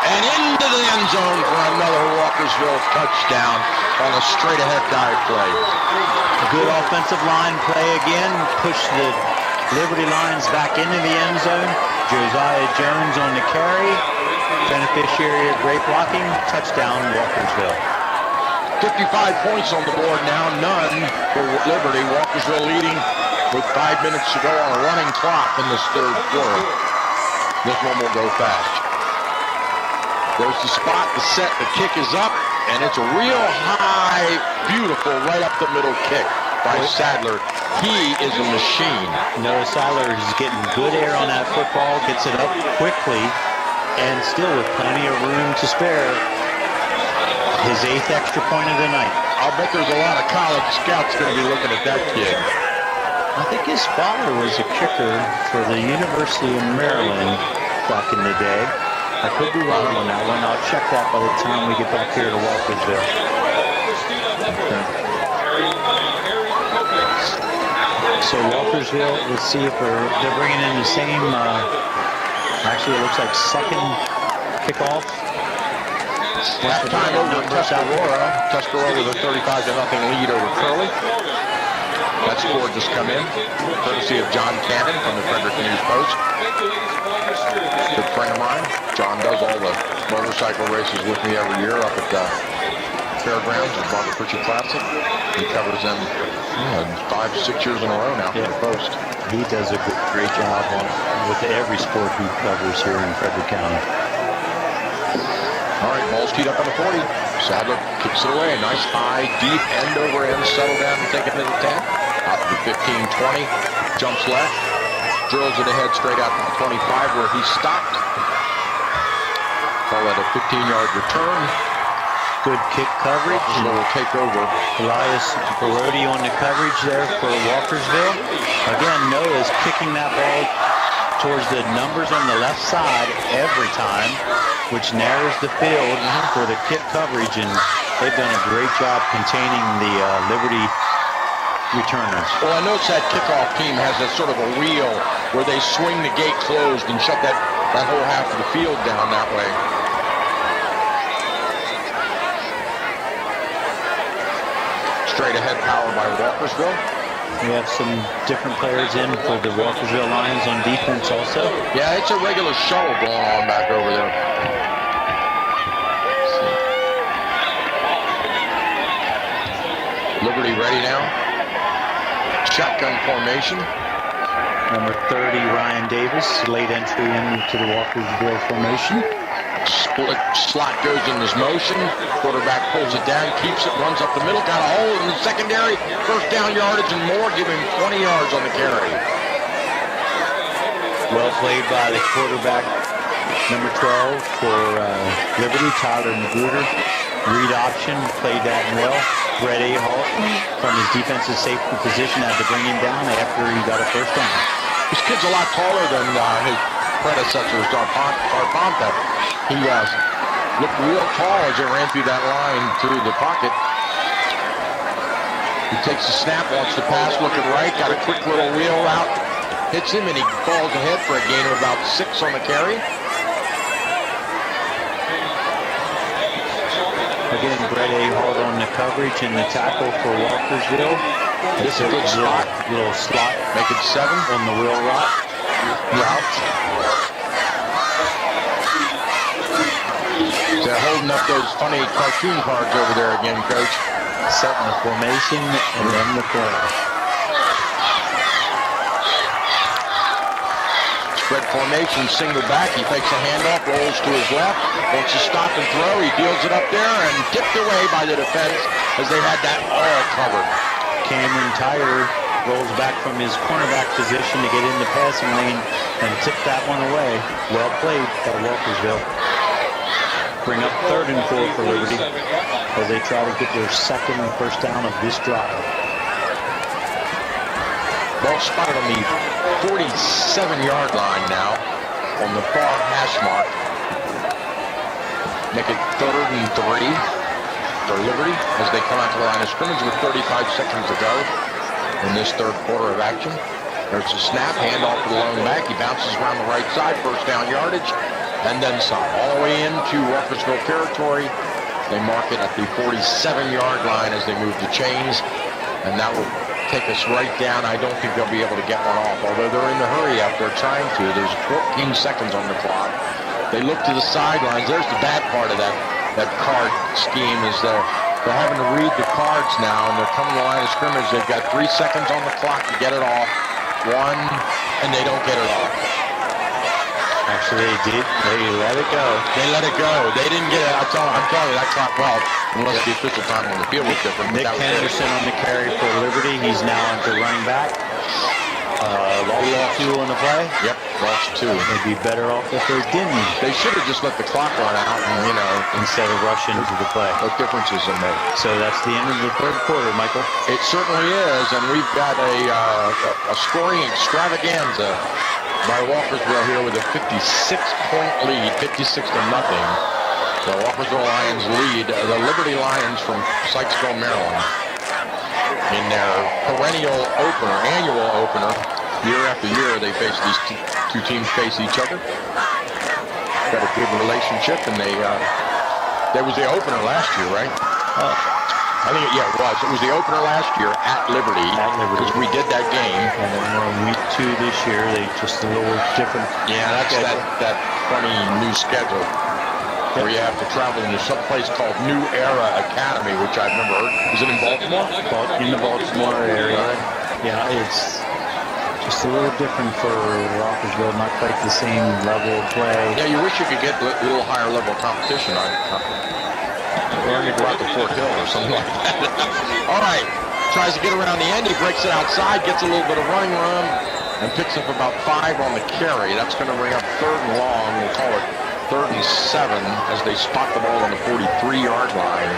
and into the end zone for another Walkersville touchdown on a straight ahead dive play. A good offensive line play again. Push the Liberty Lions back into the end zone. Josiah Jones on the carry. Beneficiary of great blocking. Touchdown, Walkersville. 55 points on the board now. None for Liberty. Walkersville leading with 5 minutes to go on a running clock in this 3rd quarter. This one will go fast. There's the spot, the set, the kick is up, and it's a real high, beautiful, right up the middle kick by Sadler. He is a machine. Noah Sadler is getting good air on that football, gets it up quickly, and still with plenty of room to spare. His 8th extra point of the night. I'll bet there's a lot of college scouts going to be looking at that kid. I think his father was a kicker for the University of Maryland back in the day. I could be wrong on that one. I'll check that by the time we get back here to Walkersville. Okay. So Walkersville, let's see if they're bringing in the same, actually it looks like 2nd kickoff. That time over Tuscarora. Tuscarora with a 35-0 lead over Curley. That score just come in, courtesy of John Cannon from the Frederick News Post. Good friend of mine. John does all the motorcycle races with me every year up at Fairgrounds and Barbara Pritchett Classic. He covers them 5-6 years in a row now for the Post. He does a great job with every sport he covers here in Frederick County. All right, ball's teed up on the 40. Sadler kicks it away. A nice high, deep, end over end, settle down and take it to the 10. Out to the 15-20. Jumps left. drills it ahead straight out to the 25 where he stopped. Call that a 15-yard return. Good kick coverage. Walkersville will take over. Elias Barodi on the coverage there for Walkersville. Again, Noah's kicking that ball towards the numbers on the left side every time, which narrows the field for the kick coverage, and they've done a great job containing the Liberty returners. Well, I noticed that kickoff team has a sort of a wheel where they swing the gate closed and shut that whole half of the field down that way. Straight ahead power by Walkersville. We have some different players in for the Walkersville Lions on defense also. Yeah, it's a regular shuttle going on back over there. Liberty ready now. Shotgun formation. Number 30, Ryan Davis, late entry into the Walkersville formation. Split slot goes in his motion. Quarterback pulls it down, keeps it, runs up the middle, got a hole in the secondary. First down yardage and more, give him 20 yards on the carry. Well played by the quarterback, number 12 for Liberty, Tyler Magruder. Read option, played that well. Brett Ahalt from his defensive safety position had to bring him down after he got a first down. This kid's a lot taller than his predecessor, Arponta. He looked real tall as he ran through that line through the pocket. He takes the snap, wants to pass, looking right, got a quick little wheel out, hits him, and he falls ahead for a gain of about 6 on the carry. Again, Brett Ahalt on the coverage and the tackle for Walkersville. This is a good spot. Little slot. Make it 7 on the wheel route. They're holding up those funny cartoon cards over there again, Coach. Setting the formation and then the play. Spread formation, single back. He takes a handoff, rolls to his left, wants to stop and throw. He deals it up there and tipped away by the defense as they had that all covered. Cameron Tyler rolls back from his cornerback position to get in the passing lane and tip that one away. Well played by Walkersville. Bring up 3rd and 4 for Liberty as they try to get their second and first down of this drive. Ball spotted on the 47-yard line now on the far hash mark. Make it 3rd and 3 for Liberty as they come out to the line of scrimmage with 35 seconds to go in this 3rd quarter of action. There's a snap, handoff to the lone back. He bounces around the right side, first down yardage, and then some. All the way into Walkersville territory. They mark it at the 47-yard line as they move the chains, and that will take us right down. I don't think they'll be able to get one off, although they're in the hurry up. They're trying to. There's 14 seconds on the clock. They look to the sidelines. There's the bad part of that card scheme is they're having to read the cards now, and they're coming to the line of scrimmage. They've got 3 seconds on the clock to get it off. 1, and they don't get it off. Actually, they did. They let it go. They let it go. They didn't get it. I'm telling you, that clock well, unless the official time on the field was different. Nick Henderson on the carry for Liberty. He's now into running back. Lost 2 on the play. Yep, lost 2. They'd be better off if they didn't. They should have just let the clock run out, and instead of rushing into the play. What difference is it make? So that's the end of the 3rd quarter, Michael. It certainly is, and we've got a scoring extravaganza by Walkersville here with a 56-point lead, 56-0. The Walkersville Lions lead the Liberty Lions from Sykesville, Maryland, in their annual opener. Year after year, these two teams face each other. Got a good relationship, and there was the opener last year, right? I think it was. It was the opener last year at Liberty. Because we did that game. And then week 2 this year, they just a little different. Yeah, that's that funny new schedule where you have to travel into some place called New Era Academy, which I've never heard. Is it in Baltimore? In the Baltimore area. Yeah, it's just a little different for Walkersville, not quite the same level of play. Yeah, you wish you could get a little higher level competition on. Or you go out to Fort Hill or something like that. All right, tries to get around the end. He breaks it outside, gets a little bit of running room, and picks up about 5 on the carry. That's going to bring up 3rd and long. We'll call it 3rd and 7 as they spot the ball on the 43-yard line.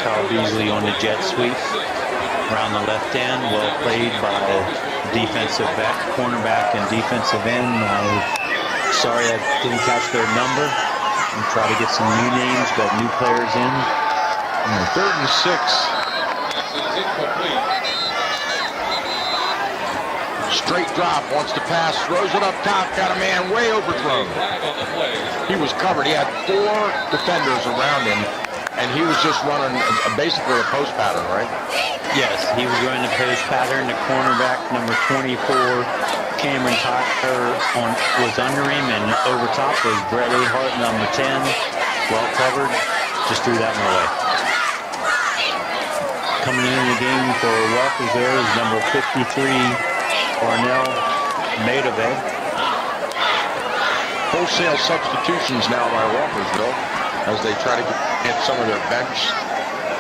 Kyle Beasley on the jet sweep around the left end. Well played by the defensive back, cornerback, and defensive end. Sorry I didn't catch their number. We'll try to get some new names, got new players in. 3rd and 6. Straight drop, wants to pass, throws it up top, got a man way overthrown. He was covered. He had 4 defenders around him, and he was just running basically a post pattern, right? Yes, he was running a post pattern. The cornerback, number 24, Cameron Tyler, was under him, and over top was Bradley Hart, number 10. Well covered, just threw that one away. Coming in the game for Walkersville is number 53, Arnell Madove. Wholesale substitutions now by Walkersville as they try to get some of their bench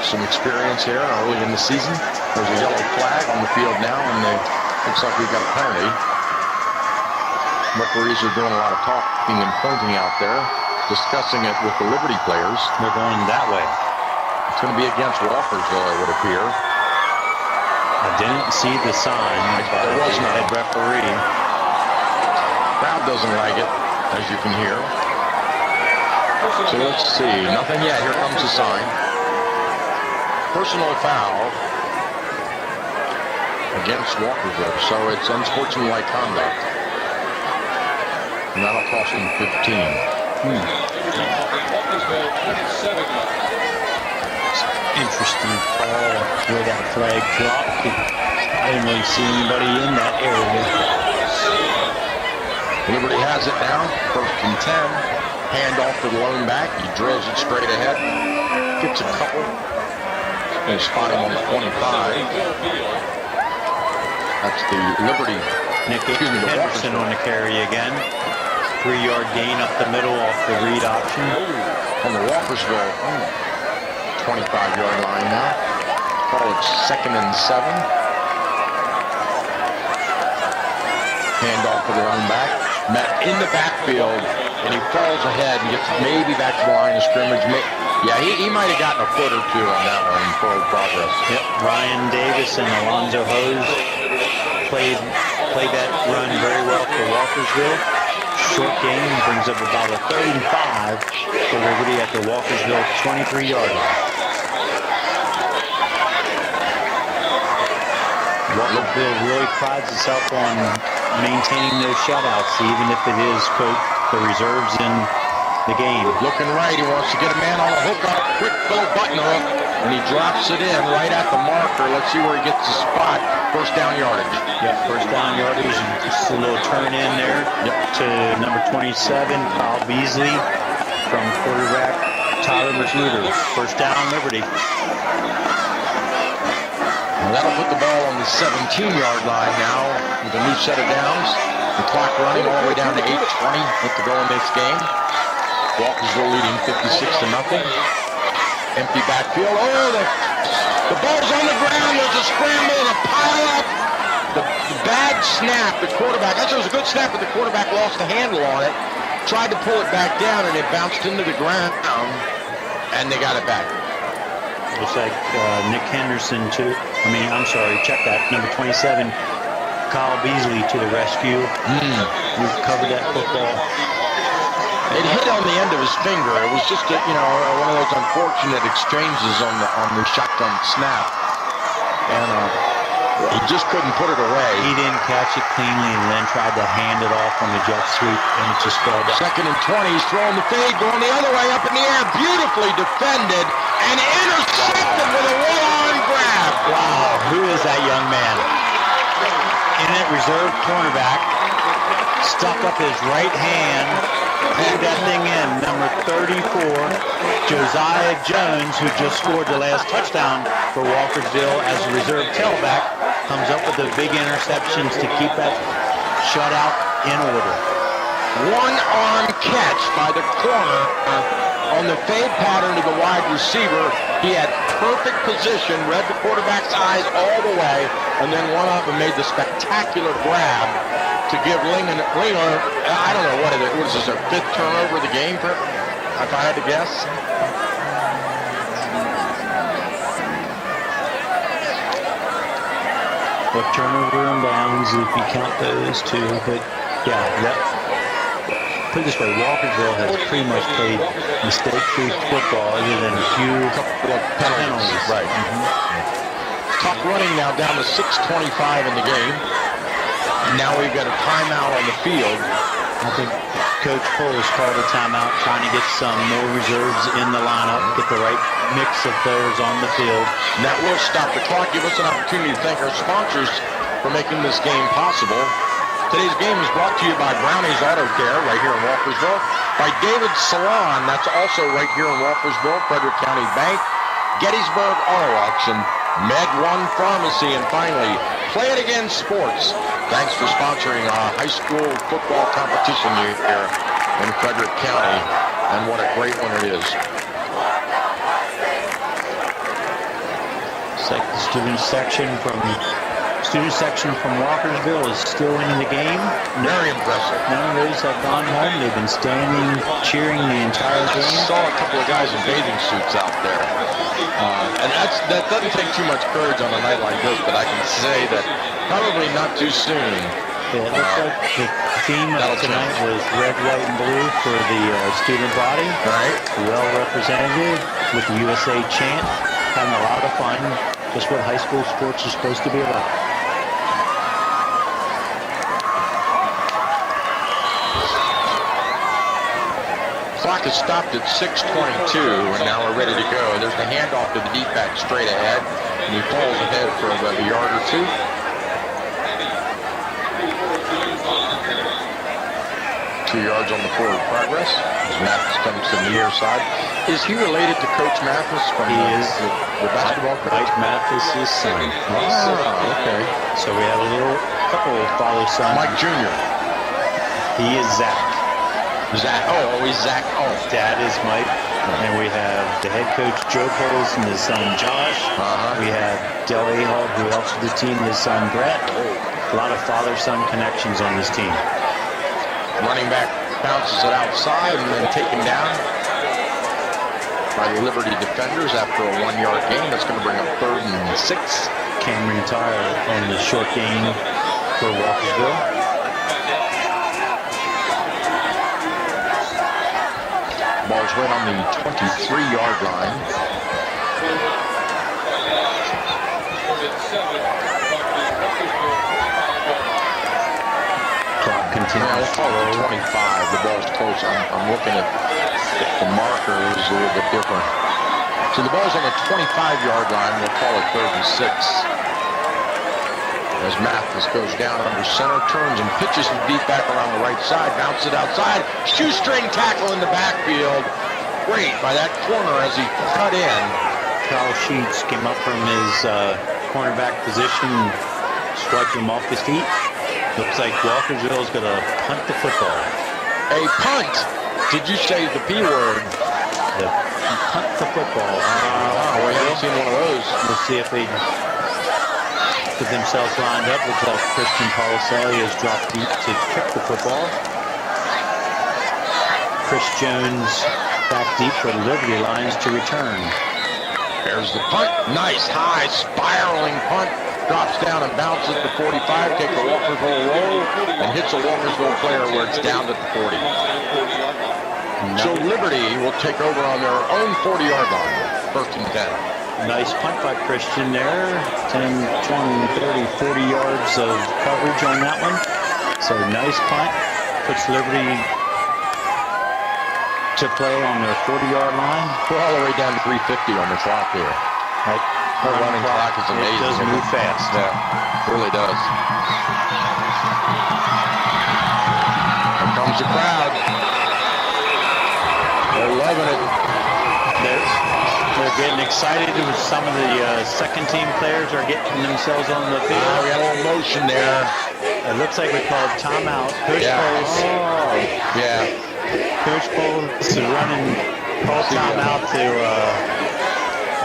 some experience here early in the season. There's a yellow flag on the field now, and looks like we've got a penalty. Referees are doing a lot of talking and pointing out there, discussing it with the Liberty players. They're going that way. It's going to be against Walkersville, it would appear. I didn't see the sign by the head referee. Crowd doesn't like it, as you can hear. So let's see. Nothing yet. Here comes the sign. Personal foul against Walkersville. So it's unsportsmanlike conduct. And that'll cost him 15. Interesting call where that flag dropped. I didn't really see anybody in that area. Liberty has it now, 1st and 10. Hand off to the lone back. He drills it straight ahead. Gets a couple. And spot him on the 25. That's the Liberty. Nick Henderson on the carry again. 3-yard gain up the middle off the read option. On the Walkersville 25-yard line now. Call it 2nd and 7. Hand off to the lone back. Met in the backfield, and he falls ahead and gets maybe back to the line of scrimmage. Yeah, he might have gotten a foot or 2 on that one in forward progress. Yep, Ryan Davis and Alonzo Hose played that run very well for Walkersville. Short gain brings up about a 3rd and 5 for Liberty at the Walkersville 23-yard line. Walkersville really prides itself on maintaining those shutouts, even if it is, quote, the reserves in the game. Looking right, he wants to get a man on a hook up, quick little button hook, and he drops it in right at the marker. Let's see where he gets the spot. First down yardage. Yep, first down yardage, just a little turn in there to number 27, Kyle Beasley, from quarterback Tyler Magruder. First down, Liberty. And that'll put the ball on the 17-yard line now with a new set of downs. The clock running all the way down to 8:20 with the goal in this game. Walkersville leading 56-0. Empty backfield. Oh, the ball's on the ground. There's a scramble and a pile up. The bad snap, the quarterback. Actually, it was a good snap, but the quarterback lost the handle on it. Tried to pull it back down, and it bounced into the ground, and they got it back. Looks like Nick Henderson check that, number 27, Kyle Beasley to the rescue. We've covered that football. It hit on the end of his finger. It was just one of those unfortunate exchanges on the shotgun snap, and he just couldn't put it away. He didn't catch it cleanly and then tried to hand it off on the jet sweep, and it just fell down. 2nd and 20. He's throwing the fade, going the other way, up in the air, beautifully defended and intercepted with a one-arm grab. Wow, who is that young man? In it, reserve cornerback, stuck up his right hand, pulled that thing in. Number 34, Josiah Jones, who just scored the last touchdown for Walkersville as a reserve tailback, comes up with the big interceptions to keep that shutout in order. one-arm catch by the corner on the fade pattern to the wide receiver. He had perfect position, read the quarterback's eyes all the way, and then went up and made the spectacular grab to give Linger, I don't know what it was, their 5th turnover of the game, if I had to guess. A turnover and downs if you count those two, but yeah, put it this way, Walkersville has pretty much played mistake-free football other than a few couple of penalties. Right. Clock running now down to 6:25 in the game. Now we've got a timeout on the field. I think Coach Cole has called a timeout, trying to get some more reserves in the lineup, get the right mix of players on the field. And that will stop the clock, give us an opportunity to thank our sponsors for making this game possible. Today's game is brought to you by Brownie's Auto Care, right here in Walkersville, by David's Salon, that's also right here in Walkersville, Frederick County Bank, Gettysburg Auto Auction, Med One Pharmacy, and finally, Play It Again Sports. Thanks for sponsoring our high school football competition here in Frederick County, and what a great one it is. It's like the student section from Walkersville is still in the game. Very impressive. None of those have gone home. They've been standing, cheering the entire game. I saw a couple of guys in bathing suits out there. And that doesn't take too much courage on a night like this, but I can say that probably not too soon. Yeah, it looks like the theme of tonight was red, white, and blue for the student body. Right. Well represented with the USA chant. Having a lot of fun. Just what high school sports is supposed to be about. Clock is stopped at 6:22, and now we're ready to go. There's the handoff to the deep back straight ahead, and he falls ahead for about a yard or two. Yards on the forward progress. Mathis comes to the near side. Is he related to Coach Mathis from the basketball coach? Mike Mathis' son. Okay. So we have a couple of father-son. Mike Jr. He is Zach. He's Zach. His dad is Mike. And we have the head coach, Joe Poles, and his son, Josh. We have Del Ahald, who helps with the team, his son, Brett. A lot of father-son connections on this team. Running back bounces it outside and then taken down by the Liberty defenders after a 1-yard gain. That's going to bring up 3rd and 6. Cameron Tyre on the short gain for Walkersville. Ball's right on the 23-yard line. We'll call it 25. The ball's close. I'm looking at the markers a little bit different. So the ball's on the 25-yard line. We'll call it 3rd and 6. As Mathis goes down under center, turns and pitches the deep back around the right side, bounces it outside. Shoestring tackle in the backfield. Great by that corner as he cut in. Kyle Sheets came up from his cornerback position, swiped him off his feet. Looks like Walkersville is going to punt the football. A punt? Did you say the P word? Punt the football. We haven't seen one of those. We'll see if they get themselves lined up. Looks like Christian Policelli has dropped deep to kick the football. Chris Jones back deep for the Liberty Lions to return. There's the punt. Nice high spiraling punt. Drops down and bounces at the 45, takes a Walkersville roll, and hits a Walkersville player where it's down at the 40. So Liberty will take over on their own 40-yard line, 1st and 10. Nice punt by Christian there. 10, 20, 30, 40 yards of coverage on that one. So nice punt. Puts Liberty to play on their 40-yard line. We're all the way down to 3:50 on the clock here. Her running clock is amazing. It does move fast. Yeah, it really does. Here comes the crowd. They're loving it. They're getting excited. Some of the second-team players are getting themselves on the field. We got a little motion there. It looks like we called timeout. Coach Poles. Yeah. Coach Poles is running, called timeout to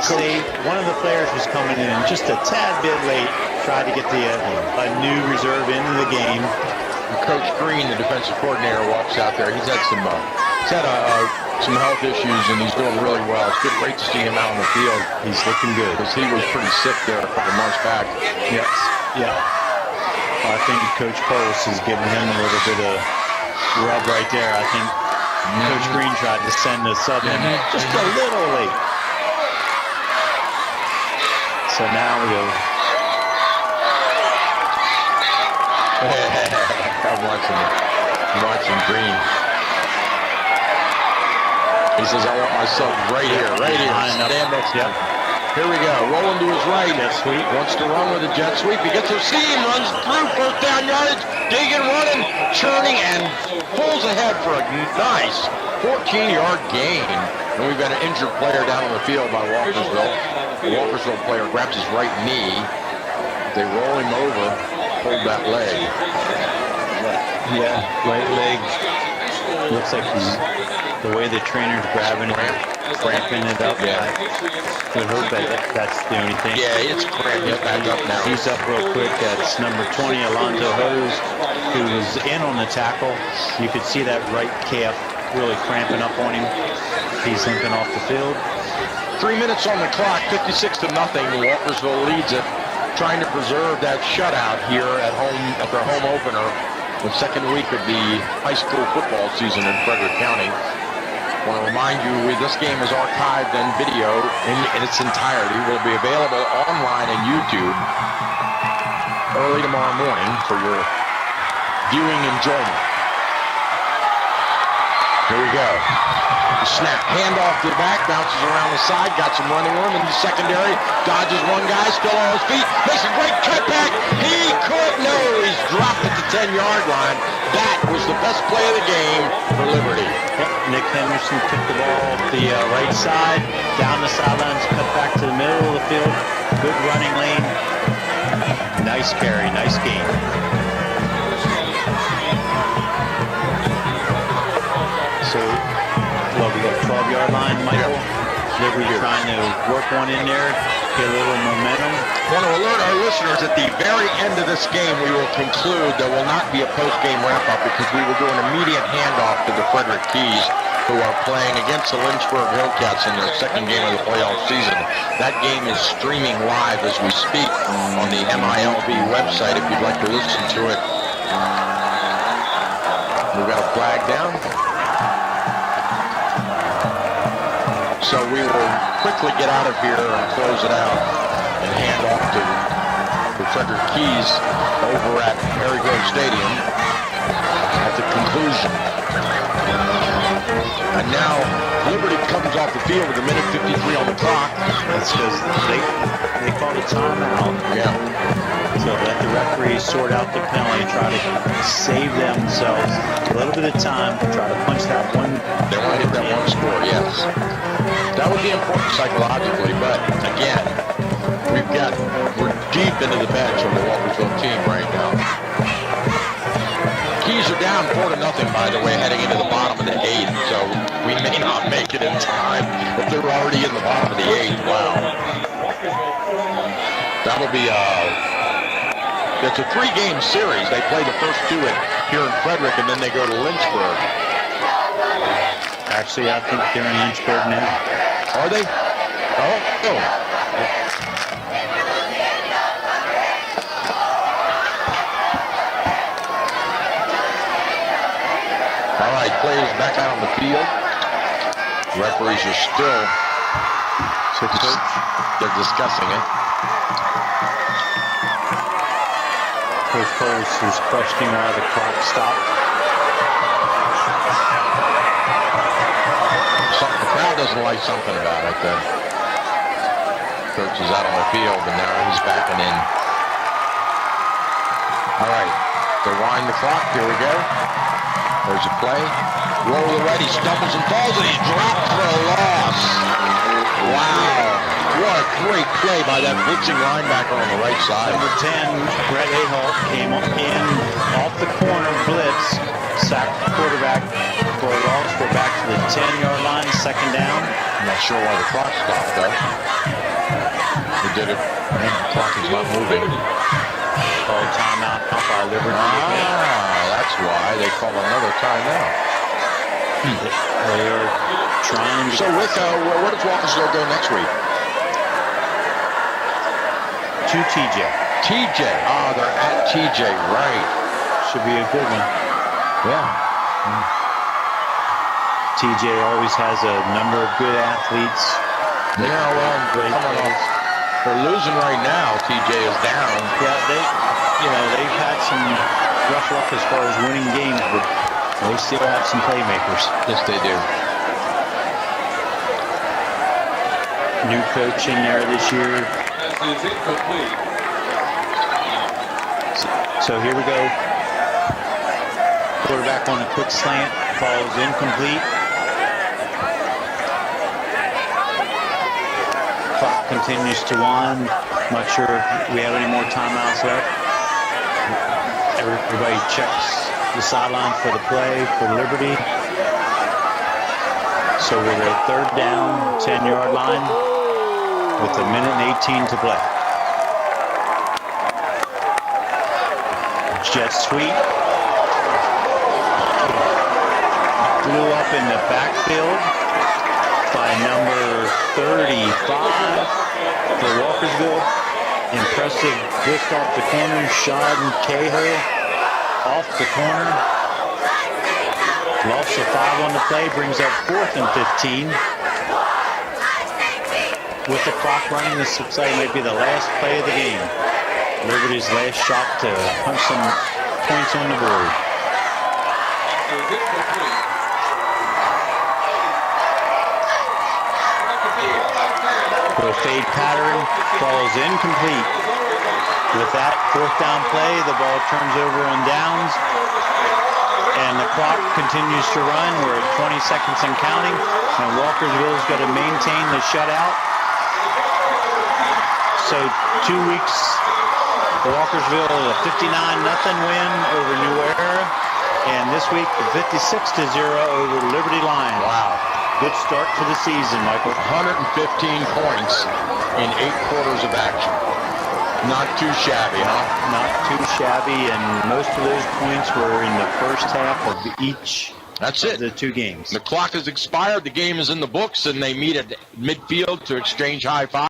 save. One of the players was coming in just a tad bit late. Tried to get a new reserve into the game. Coach Green, the defensive coordinator, walks out there. He's had some health issues, and he's doing really well. It's great to see him out on the field. He's looking good. Because he was pretty sick there a couple months back. Yes. Yeah. I think Coach Poles is giving him a little bit of rub right there. I think Coach Green tried to send the sub in just a little late. So now we go. I'm watching Green. He says, I want myself right here. Stand next to him. Here we go. Rolling to his right. Jet sweep. Wants to run with a jet sweep. He gets a seam, runs through first down yardage. Digging, running, churning, and pulls ahead for a nice 14-yard gain. And we've got an injured player down on the field by Walkersville. The Walkersville player grabs his right knee. They roll him over, hold that leg. Yeah, right leg. Looks like the way the trainer's grabbing it, cramping it up. Yeah. I hope that's the only thing. Yeah, it's cramping back up now. He's up real quick. That's number 20, Alonzo Hose, who was in on the tackle. You could see that right calf really cramping up on him. He's limping off the field. 3 minutes on the clock, 56-0. Walkersville leads it, trying to preserve that shutout here at home at their home opener, the second week of the high school football season in Frederick County. I want to remind you, this game is archived and video in its entirety. Will be available online on YouTube early tomorrow morning for your viewing enjoyment. Here we go. The snap, handoff to the back, bounces around the side, got some running room in the secondary, dodges one guy, still on his feet, makes a great cutback. He he's dropped at the 10-yard line. That was the best play of the game for Liberty. Yep. Nick Henderson took the ball off the right side, down the sidelines, cut back to the middle of the field. Good running lane. Nice carry, nice game. So, well, we got 12-yard line, Michael. Liberty trying to work one in there, get a little momentum. I want to alert our listeners at the very end of this game, we will conclude there will not be a post-game wrap-up because we will do an immediate handoff to the Frederick Keys, who are playing against the Lynchburg Hillcats in their second game of the playoff season. That game is streaming live as we speak on the MILB website if you'd like to listen to it. We've got a flag down. So we will quickly get out of here and close it out and hand off to the Frederick Keys over at Harry Grove Stadium at the conclusion. And now Liberty comes off the field with a minute 53 on the clock. That's because they called a timeout. Yeah. So let the referees sort out the penalty, try to save themselves a little bit of time, try to punch that one. They want to hit that one score, yes. That would be important psychologically, but again, we're deep into the bench of the Walkersville team right now. Keys are down 4-0, by the way, heading into the bottom of the 8th, so we may not make it in time if they're already in the bottom of the 8th. Wow. That'll be it's a 3-game series. They play the first 2 here in Frederick, and then they go to Lynchburg. Actually, I think they're in Lynchburg now. Are they? Oh. All right, players back out on the field. Referees are still, they're discussing it. Coach Poles is questioning why the clock stopped. The crowd doesn't like something about it. The coach is out on the field, and now he's backing in. All right, they wind the clock. Here we go. There's a play. Roll to the right. He stumbles and falls, and he's dropped for a loss. Wow. What a great play by that blitzing linebacker on the right side. Number 10, Brett Ahalt came in off the corner, blitz, sacked the quarterback for a loss. We're back to the 10-yard line, second down. I'm not sure why the clock stopped, though. They did it. The clock is not moving. Called timeout by Liberty. That's why they call another timeout. They are trying to... So, Rick, where does Walkersville go next week? To TJ. TJ. They're at TJ, right. Should be a good one. Yeah. TJ always has a number of good athletes. Yeah, well, they're losing right now. TJ is down. Yeah, they've had some rough luck as far as winning games, but they still have some playmakers. Yes, they do. New coach in there this year. So here we go. Quarterback on a quick slant, falls incomplete. Clock continues to wind. Not sure if we have any more timeouts left. Everybody checks the sideline for the play for Liberty. So we're at third down, 10-yard line with a minute and 18 to play. Jet sweep. Flew up in the backfield by number 35 for Walkersville. Impressive lift off the corner. Sean Cahill off the corner. Loss of 5 on the play brings up 4th and 15. With the clock running, this looks like it might be the last play of the game. Liberty's last shot to punch some points on the board. Little fade pattern, falls incomplete. With that 4th down play, the ball turns over on downs, and the clock continues to run. We're at 20 seconds and counting, and Walkersville's got to maintain the shutout. So 2 weeks, Walkersville a 59-0 win over New Era, and this week the 56-0 over Liberty Lions. Wow. Good start to the season, Michael. 115 points in 8 quarters of action. Not too shabby, huh? Not too shabby, and most of those points were in the first half of each of the 2 games. The clock has expired, the game is in the books, and they meet at midfield to exchange high fives.